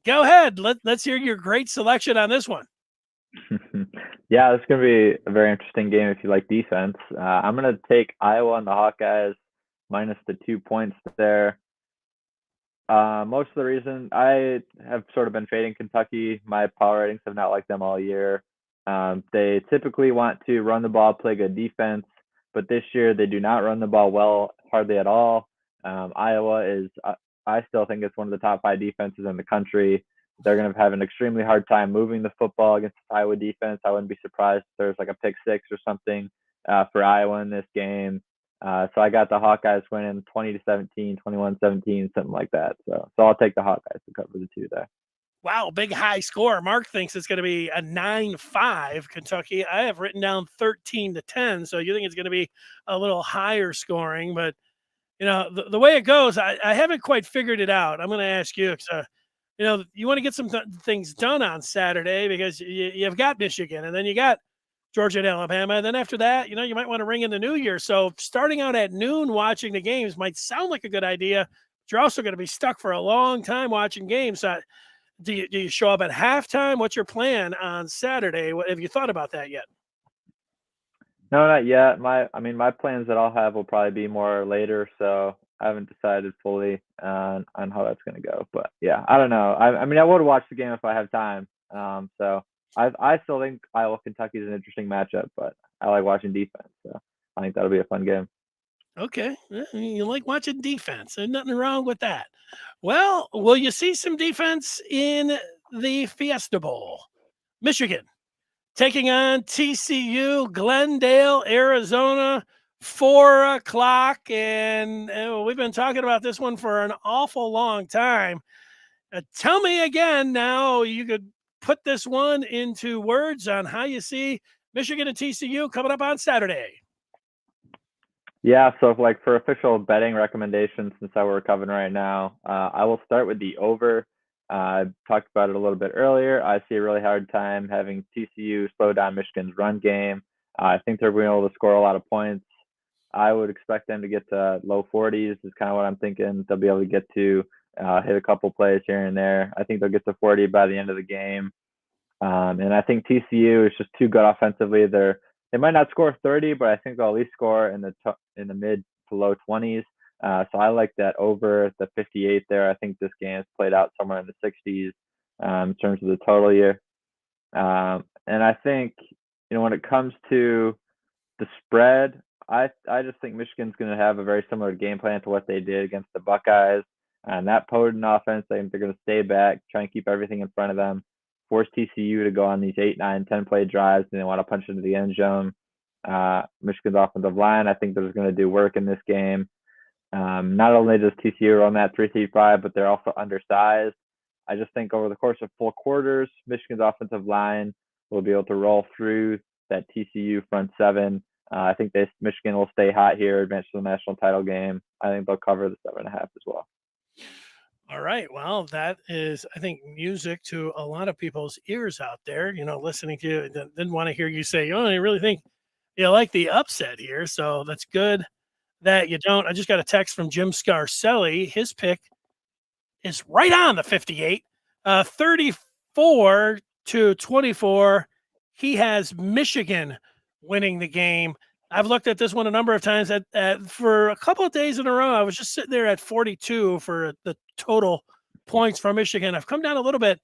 Go ahead. Let's hear your great selection on this one. Yeah, this is going to be a very interesting game if you like defense. I'm going to take Iowa and the Hawkeyes minus the 2 points there. Most of the reason I have sort of been fading Kentucky. My power ratings have not liked them all year. They typically want to run the ball, play good defense, but this year they do not run the ball well, hardly at all. Iowa is, I still think it's one of the top 5 defenses in the country. They're going to have an extremely hard time moving the football against the Iowa defense. I wouldn't be surprised if there's like a pick 6 or something for Iowa in this game. So I got the Hawkeyes winning 20-17, 21-17, something like that. So I'll take the Hawkeyes to cover the 2 there. Wow, big high score. Mark thinks it's going to be a 9-5 Kentucky. I have written down 13-10, so you think it's going to be a little higher scoring. But, the way it goes, I haven't quite figured it out. I'm going to ask you, you want to get some things done on Saturday because you've got Michigan and then you got Georgia and Alabama. And then after that, you might want to ring in the new year. So starting out at noon watching the games might sound like a good idea, but you're also going to be stuck for a long time watching games. So do you show up at halftime? What's your plan on Saturday? Have you thought about that yet? No, not yet. My plans that I'll have will probably be more later, so I haven't decided fully on how that's gonna go. But yeah, I don't know. I would watch the game if I have time. So I still think Iowa Kentucky is an interesting matchup, but I like watching defense, so I think that'll be a fun game. Okay, you like watching defense. There's nothing wrong with that. Well, will you see some defense in the Fiesta Bowl? Michigan taking on TCU, Glendale, Arizona, 4 o'clock. And we've been talking about this one for an awful long time. Tell me again now, you could put this one into words on how you see Michigan and TCU coming up on Saturday. Yeah, so like for official betting recommendations, since I we're covering right now, I will start with the over. I talked about it a little bit earlier. I see a really hard time having TCU slow down Michigan's run game. I think they're being able to score a lot of points. I would expect them to get to low 40s is kind of what I'm thinking. They'll be able to get to hit a couple plays here and there. I think they'll get to 40 by the end of the game. And I think TCU is just too good offensively. They might not score 30, but I think they'll at least score in the mid to low 20s. So I like that over the 58 there. I think this game is played out somewhere in the 60s in terms of the total here. And I think when it comes to the spread, I just think Michigan's going to have a very similar game plan to what they did against the Buckeyes. And that potent offense, I think they're going to stay back, try and keep everything in front of them, force TCU to go on these 8, 9, 10 play drives, and they want to punch into the end zone. Michigan's offensive line, I think they're going to do work in this game. Not only does TCU run that 3-3-5, but they're also undersized. I just think over the course of 4 quarters, Michigan's offensive line will be able to roll through that TCU front 7. I think Michigan will stay hot here, advance to the national title game. I think they'll cover the 7.5 as well. All right. Well, that is, I think, music to a lot of people's ears out there, listening to you. Didn't want to hear you say, oh, I really think you like the upset here. So that's good that you don't. I just got a text from Jim Scarcelli. His pick is right on the 58, 34-24. He has Michigan winning the game. I've looked at this one a number of times. For a couple of days in a row, I was just sitting there at 42 for the total points for Michigan. I've come down a little bit.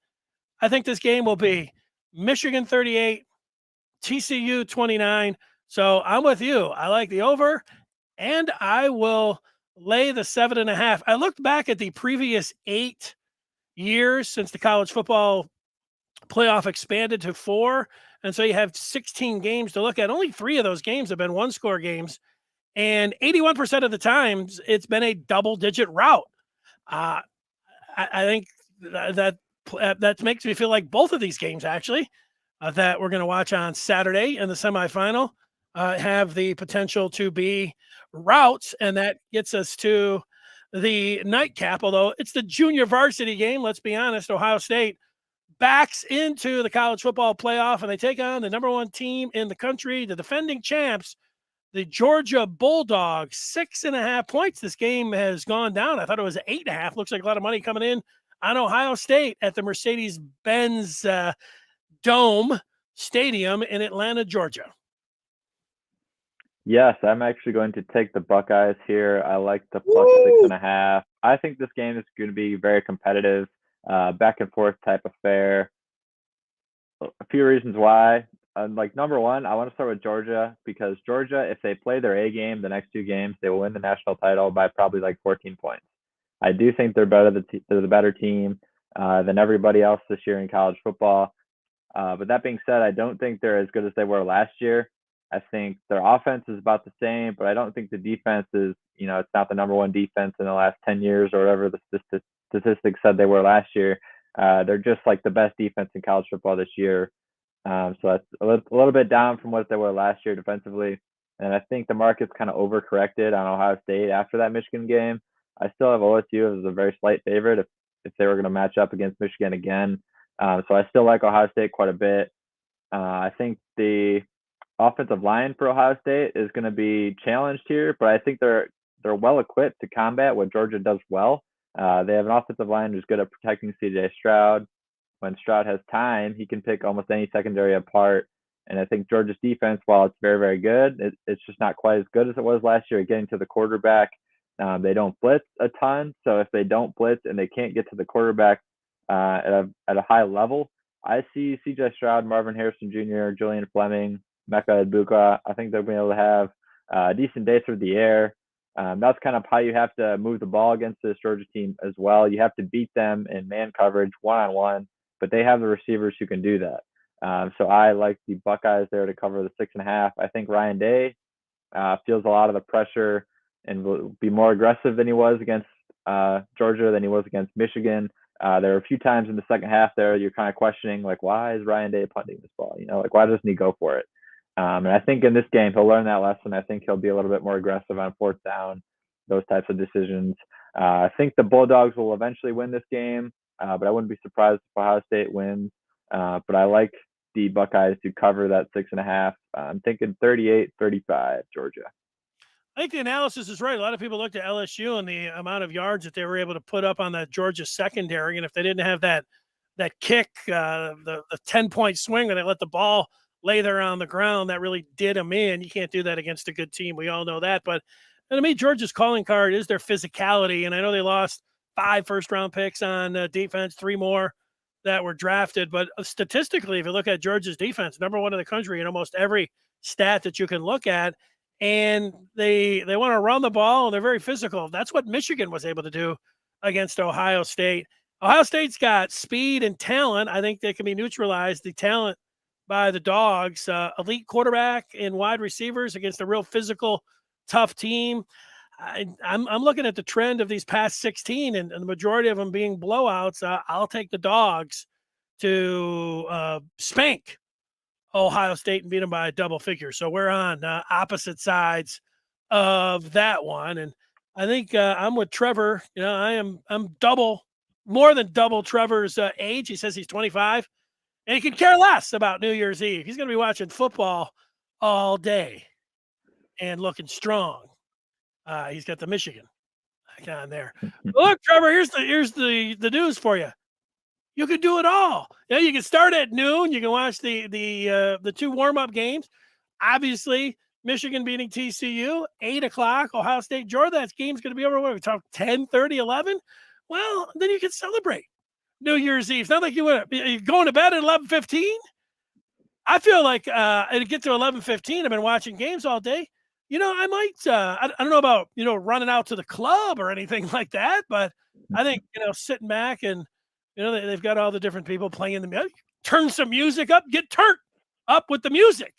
I think this game will be Michigan 38, TCU 29. So I'm with you. I like the over, and I will lay the 7.5. I looked back at the previous 8 years since the college football playoff expanded to 4. And so you have 16 games to look at. Only 3 of those games have been 1-score games. And 81% of the times it's been a double-digit rout. I think that makes me feel like both of these games, actually, that we're going to watch on Saturday in the semifinal have the potential to be routes. And that gets us to the nightcap, although it's the junior varsity game. Let's be honest, Ohio State backs into the college football playoff, and they take on the number 1 team in the country, the defending champs, the Georgia Bulldogs. 6.5 points. This game has gone down. I thought it was 8.5. Looks like a lot of money coming in on Ohio State at the Mercedes-Benz Dome Stadium in Atlanta, Georgia. Yes, I'm actually going to take the Buckeyes here. I like the plus 6.5. I think this game is going to be very competitive. Back and forth type affair. A few reasons why. Number 1, I want to start with Georgia, because Georgia, if they play their A game the next 2 games, they will win the national title by probably 14 points. I do think they're they're the better team than everybody else this year in college football. But that being said, I don't think they're as good as they were last year. I think their offense is about the same, but I don't think the defense is, it's not the number 1 defense in the last 10 years or whatever the statistics said they were last year. They're just the best defense in college football this year. So that's a little bit down from what they were last year defensively. And I think the market's kind of overcorrected on Ohio State after that Michigan game. I still have OSU as a very slight favorite if they were going to match up against Michigan again. So I still like Ohio State quite a bit. I think the offensive line for Ohio State is going to be challenged here, but I think they're well equipped to combat what Georgia does well. They have an offensive line who's good at protecting C.J. Stroud. When Stroud has time, he can pick almost any secondary apart. And I think Georgia's defense, while it's very, very good, it's just not quite as good as it was last year at getting to the quarterback. They don't blitz a ton. So if they don't blitz and they can't get to the quarterback at a high level, I see C.J. Stroud, Marvin Harrison Jr., Julian Fleming, Mecca Ibuka. I think they'll be able to have a decent day through the air. That's kind of how you have to move the ball against this Georgia team as well. You have to beat them in man coverage, one-on-one, but they have the receivers who can do that. So I like the Buckeyes there to cover the 6.5. I think Ryan Day feels a lot of the pressure and will be more aggressive than he was against Georgia than he was against Michigan. There are a few times in the second half there you're kind of questioning, like, why is Ryan Day punting this ball? Like, why doesn't he go for it? And I think in this game he'll learn that lesson. I think he'll be a little bit more aggressive on fourth down, those types of decisions. I think the Bulldogs will eventually win this game, but I wouldn't be surprised if Ohio State wins. But I like the Buckeyes to cover that 6.5. I'm thinking 38-35 Georgia. I think the analysis is right. A lot of people looked at LSU and the amount of yards that they were able to put up on that Georgia secondary, and if they didn't have that kick, the 10-point swing where they let the ball lay there on the ground, that really did them in. You can't do that against a good team. We all know that. But to me, Georgia's calling card is their physicality, and I know they lost 5 first-round picks on defense, 3 more that were drafted. But statistically, if you look at Georgia's defense, number 1 in the country in almost every stat that you can look at. And they want to run the ball, and they're very physical. That's what Michigan was able to do against Ohio State. Ohio State's got speed and talent. I think they can be neutralized, the talent, by the Dogs. Elite quarterback and wide receivers against a real physical, tough team. I'm looking at the trend of these past 16, and the majority of them being blowouts. I'll take the Dogs to spank Ohio State and beat them by a double figure. So we're on opposite sides of that one. And I think I'm with Trevor. I'm more than double Trevor's age. He says he's 25 and he could care less about New Year's Eve. He's going to be watching football all day and looking strong. He's got the Michigan on there. Look, Trevor, here's the news for you. You can do it all. You can start at noon. You can watch the 2 warm-up games. Obviously, Michigan beating TCU, 8 o'clock, Ohio State, Georgia. That game's going to be over. What, we talk 10:30, 11? Well, then you can celebrate New Year's Eve. It's not like you're going to bed at 11:15. I feel like it'd get to 11:15. I've been watching games all day. I might, I don't know about, running out to the club or anything like that, but I think, sitting back and, they've got all the different people playing the music. Turn some music up, get turned up with the music,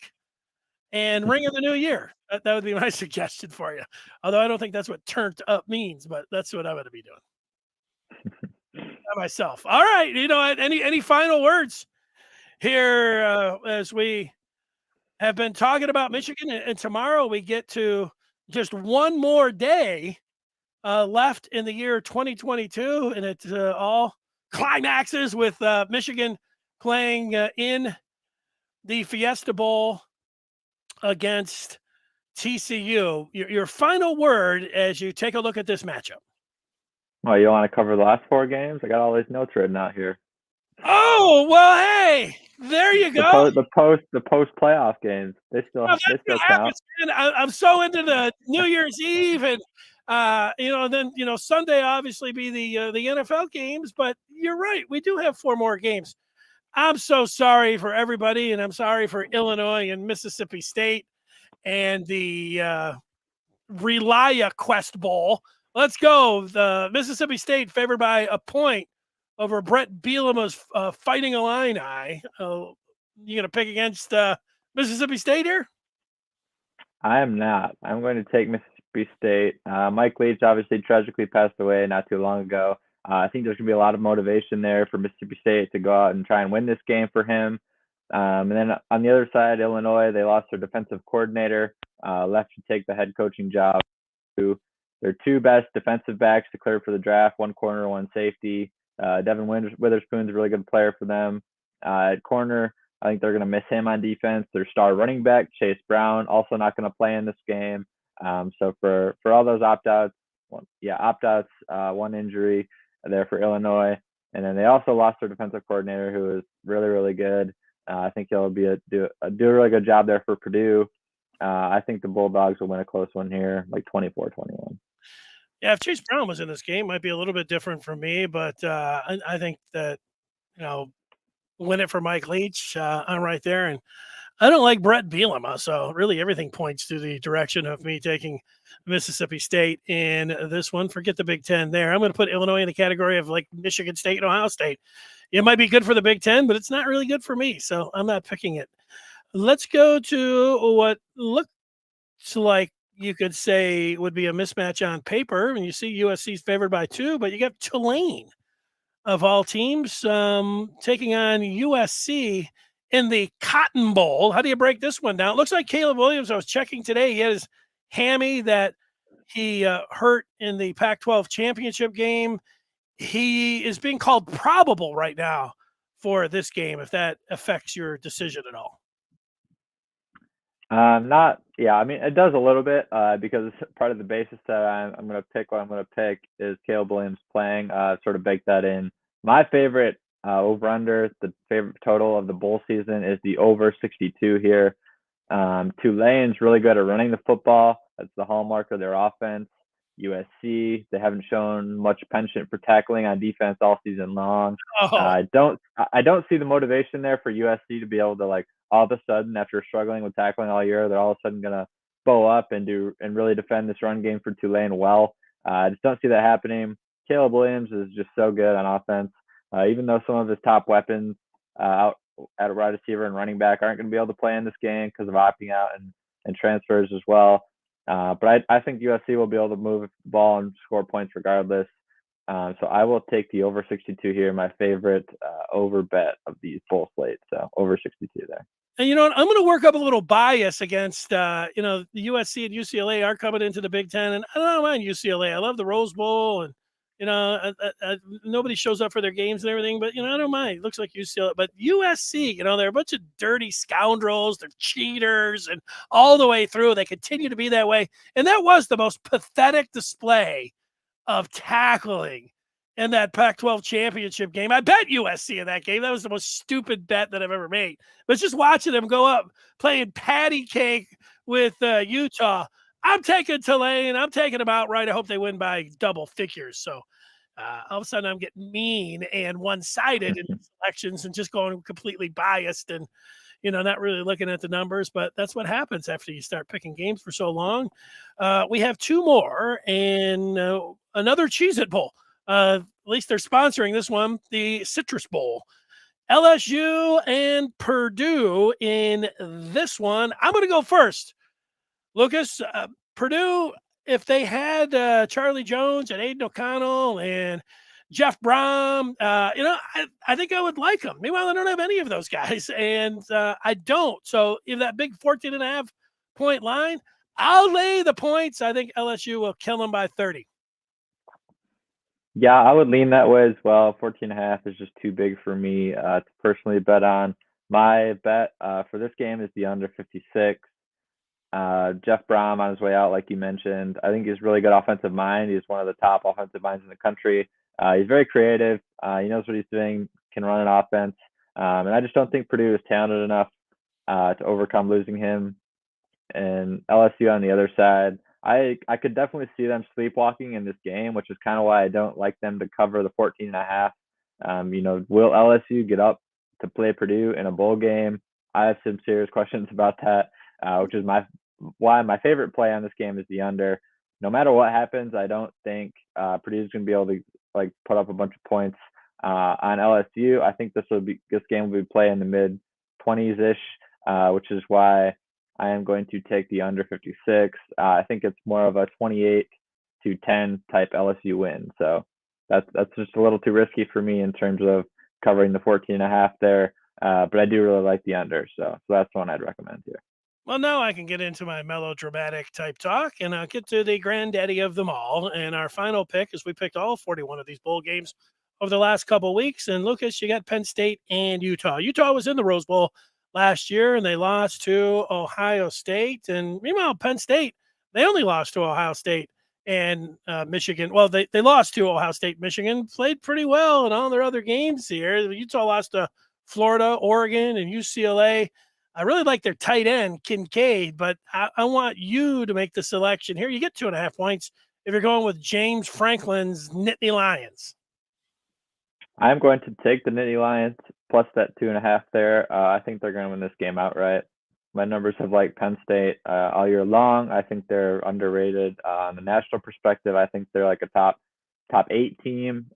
and ring in the new year. That would be my suggestion for you. Although I don't think that's what turned up means, but that's what I'm going to be doing myself. All right, any final words here as we have been talking about Michigan, and tomorrow we get to just one more day left in the year 2022, and it's all climaxes with Michigan playing in the Fiesta Bowl against TCU. Your final word as you take a look at this matchup. Well, you want to cover the last 4 games? I got all these notes written out here. Oh, well, hey, there you go. The post playoff games. They still count. I'm so into the New Year's Eve and then Sunday obviously be the NFL games, but you're right. We do have 4 more games. I'm so sorry for everybody, and I'm sorry for Illinois and Mississippi State and the Relia Quest Bowl. Let's go. The Mississippi State favored by a point over Brett Bielema's Fighting Illini. You going to pick against Mississippi State here? I am not. I'm going to take Mississippi State. Mike Leach obviously tragically passed away not too long ago. I think there's going to be a lot of motivation there for Mississippi State to go out and try and win this game for him. And then on the other side, Illinois, they lost their defensive coordinator, left to take the head coaching job. Their 2 best defensive backs declared for the draft, 1 corner, 1 safety. Devin Witherspoon's a really good player for them. At corner, I think they're going to miss him on defense. Their star running back, Chase Brown, also not going to play in this game. So for all those opt-outs, 1 injury there for Illinois. And then they also lost their defensive coordinator, who is really, really good. I think he'll do a really good job there for Purdue. I think the Bulldogs will win a close one here, like 24-21. Yeah, if Chase Brown was in this game, might be a little bit different for me, but I think that, win it for Mike Leach. I'm right there, and I don't like Brett Bielema, so really everything points to the direction of me taking Mississippi State in this one. Forget the Big Ten there. I'm going to put Illinois in the category of like Michigan State and Ohio State. It might be good for the Big Ten, but it's not really good for me, so I'm not picking it. Let's go to what looks like you could say would be a mismatch on paper. And you see USC's favored by 2, but you got Tulane of all teams taking on USC in the Cotton Bowl. How do you break this one down? It looks like Caleb Williams, I was checking today, he had his hammy that he hurt in the Pac-12 championship game. He is being called probable right now for this game, if that affects your decision at all. I mean, it does a little bit because part of the basis that I'm going to pick what I'm going to pick is Caleb Williams playing, sort of bake that in. My favorite over-under, the favorite total of the bowl season is the over 62 here. Tulane's really good at running the football. That's the hallmark of their offense. USC, they haven't shown much penchant for tackling on defense all season long. I don't see the motivation there for USC to be able to, like, all of a sudden, after struggling with tackling all year, they're all of a sudden gonna bow up and really defend this run game for Tulane well. I just don't see that happening. Caleb Williams is just so good on offense. Even though some of his top weapons out at wide receiver and running back aren't going to be able to play in this game because of opting out and transfers as well. But I think USC will be able to move the ball and score points regardless. So I will take the over 62 here, my favorite over bet of these bowl slates. So over 62 there. And you know what? I'm going to work up a little bias against, the USC and UCLA are coming into the Big Ten, and I don't mind UCLA. I love the Rose Bowl, and nobody shows up for their games and everything, but I don't mind. It looks like UCLA, but USC, they're a bunch of dirty scoundrels. They're cheaters, and all the way through, they continue to be that way. And that was the most pathetic display of tackling in that Pac-12 championship game. I bet USC in that game. That was the most stupid bet that I've ever made. But just watching them go up playing patty cake with Utah, I'm taking Tulane. I'm taking them outright. I hope they win by double figures. So all of a sudden I'm getting mean and one-sided in selections and just going completely biased and, not really looking at the numbers. But that's what happens after you start picking games for so long. We have 2 more and another Cheez-It Bowl. At least they're sponsoring this one, the Citrus Bowl. LSU and Purdue in this one. I'm going to go first. Lucas, Purdue, if they had Charlie Jones and Aiden O'Connell and Jeff Brom, I think I would like them. Meanwhile, I don't have any of those guys, and I don't. So if that big 14.5 point line, I'll lay the points. I think LSU will kill them by 30. Yeah, I would lean that way as well. 14.5 is just too big for me to personally bet on. My bet for this game is the under 56. Jeff Brom on his way out, like you mentioned. I think he's a really good offensive mind. He's one of the top offensive minds in the country. He's very creative. He knows what he's doing, can run an offense. And I just don't think Purdue is talented enough to overcome losing him. And LSU on the other side, I could definitely see them sleepwalking in this game, which is kind of why I don't like them to cover the 14.5. Will LSU get up to play Purdue in a bowl game? I have some serious questions about that, which is why my favorite play on this game is the under. No matter what happens, I don't think Purdue is going to be able to put up a bunch of points on LSU. I think this game will be played in the mid 20s ish, which is why I am going to take the under 56. I think it's more of a 28-10 type LSU win. So that's just a little too risky for me in terms of covering the 14.5 there. But I do really like the under. So that's one I'd recommend here. Well, now I can get into my melodramatic type talk, and I'll get to the granddaddy of them all. And our final pick is we picked all 41 of these bowl games over the last couple of weeks. And Lucas, you got Penn State and Utah. Utah was in the Rose Bowl last year, and they lost to Ohio State. And meanwhile, Penn State, they only lost to Ohio State and Michigan. Well, they lost to Ohio State. Michigan played pretty well in all their other games here. Utah lost to Florida, Oregon, and UCLA. I really like their tight end, Kincaid, but I want you to make the selection here. You get 2.5 points if you're going with James Franklin's Nittany Lions. I'm going to take the Nittany Lions plus that 2.5 there. I think they're going to win this game outright. My numbers have liked Penn State all year long. I think they're underrated on the national perspective. I think they're like a top 8 team.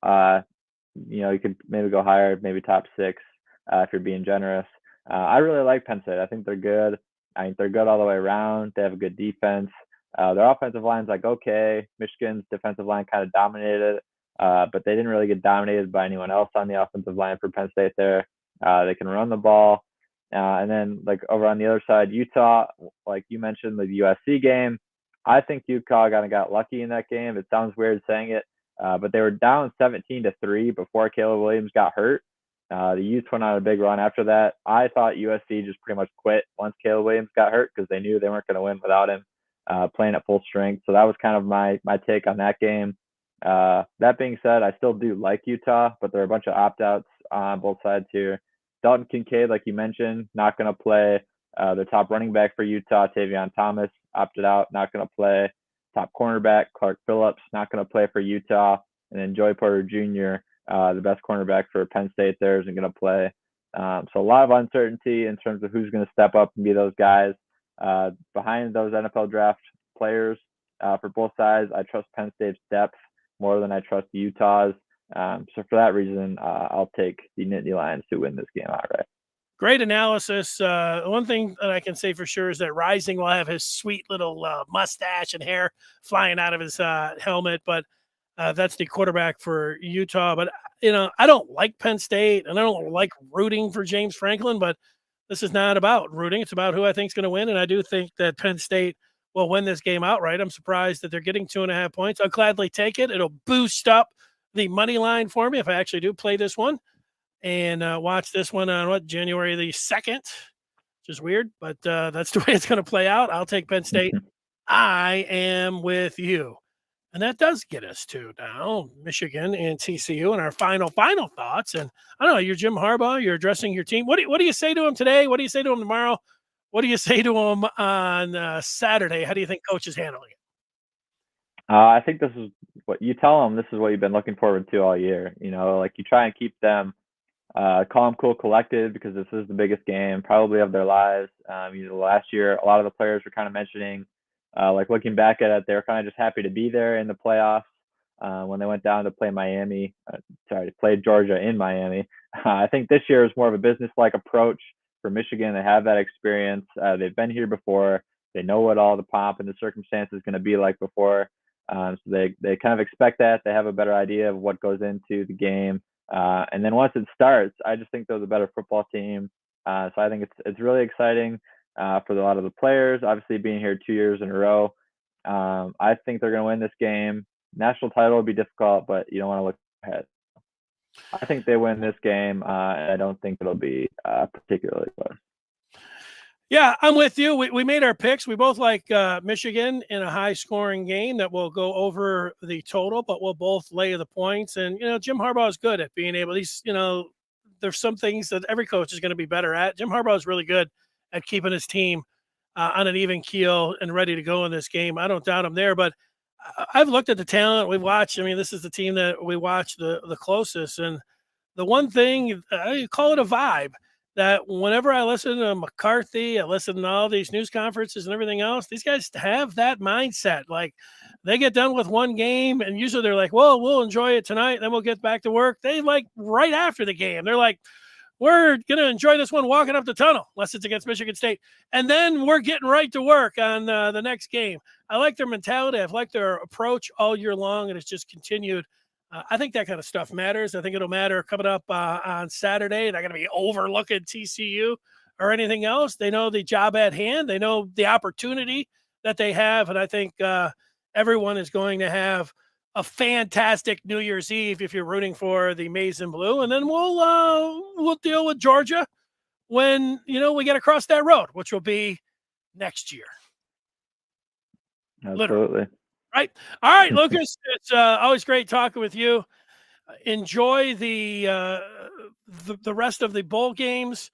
You could maybe go higher, maybe top 6 if you're being generous. I really like Penn State. I think they're good. I think they're good all the way around. They have a good defense. Their offensive line's like okay. Michigan's defensive line kind of dominated, but they didn't really get dominated by anyone else on the offensive line for Penn State there. They can run the ball. And then like over on the other side, Utah, like you mentioned, the USC game, I think Utah kind of got lucky in that game. It sounds weird saying it, but they were down 17-3 before Caleb Williams got hurt. The Utes went on a big run after that. I thought USC just pretty much quit once Caleb Williams got hurt because they knew they weren't going to win without him playing at full strength. So that was kind of my take on that game. That being said, I still do like Utah, but there are a bunch of opt-outs on both sides here. Dalton Kincaid, like you mentioned, not going to play. The top running back for Utah, Tavion Thomas, opted out, not going to play. Top cornerback, Clark Phillips, not going to play for Utah. And then Joey Porter Jr., the best cornerback for Penn State there, isn't going to play. So a lot of uncertainty in terms of who's going to step up and be those guys. Behind those NFL draft players for both sides, I trust Penn State's depth more than I trust Utah's. So for that reason, I'll take the Nittany Lions to win this game outright. Great analysis. One thing that I can say for sure is that Rising will have his sweet little mustache and hair flying out of his helmet, but that's the quarterback for Utah. But, I don't like Penn State, and I don't like rooting for James Franklin, but this is not about rooting. It's about who I think is going to win, and I do think that Penn State will win this game outright. I'm surprised that they're getting 2.5 points. I'll gladly take it. It'll boost up the money line for me if I actually do play this one and watch this one on January the 2nd, which is weird, but that's the way it's going to play out. I'll take Penn State. I am with you. And that does get us to now Michigan and TCU and our final thoughts. And I don't know, you're Jim Harbaugh, you're addressing your team. What do you say to him today? What do you say to him tomorrow? What do you say to him on Saturday? How do you think coach is handling it? I think this is what you tell them. This is what you've been looking forward to all year. Like you try and keep them calm, cool, collected because this is the biggest game probably of their lives. Last year, a lot of the players were kind of mentioning, like looking back at it, they were kind of just happy to be there in the playoffs when they went down to play play Georgia in Miami. I think this year is more of a business-like approach for Michigan. They have that experience. They've been here before. They know what all the pomp and the circumstance is going to be like before. So they kind of expect that. They have a better idea of what goes into the game. And then once it starts, I just think they're the better football team. So I think it's really exciting for a lot of the players. Obviously, being here 2 years in a row, I think they're going to win this game. National title will be difficult, but you don't want to look ahead. I think they win this game. I don't think it'll be particularly close. Yeah, I'm with you. We made our picks. We both like Michigan in a high-scoring game that will go over the total, but we'll both lay the points. And, Jim Harbaugh is good at being able to, there's some things that every coach is going to be better at. Jim Harbaugh is really good at keeping his team on an even keel and ready to go in this game. I don't doubt him there, but I've looked at the talent we've watched. I mean, this is the team that we watch the closest. And the one thing, I call it a vibe, that whenever I listen to McCarthy, I listen to all these news conferences and everything else, these guys have that mindset. Like they get done with one game and usually they're like, well, we'll enjoy it tonight. Then we'll get back to work. They like right after the game, they're like, we're going to enjoy this one walking up the tunnel, unless it's against Michigan State. And then we're getting right to work on the next game. I like their mentality. I've liked their approach all year long, and it's just continued. I think that kind of stuff matters. I think it'll matter coming up on Saturday. They're going to be overlooking TCU or anything else. They know the job at hand. They know the opportunity that they have. And I think everyone is going to have a fantastic New Year's Eve if you're rooting for the Maize and Blue. And then we'll deal with Georgia when, we get across that road, which will be next year. Absolutely. Right. All right, Lucas, it's always great talking with you. Enjoy the rest of the bowl games.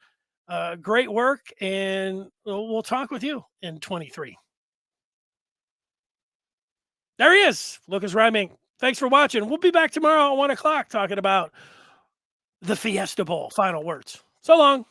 Great work, and we'll talk with you in 23. There he is, Lucas Reimink. Thanks for watching. We'll be back tomorrow at 1 o'clock talking about the Fiesta Bowl. Final words. So long.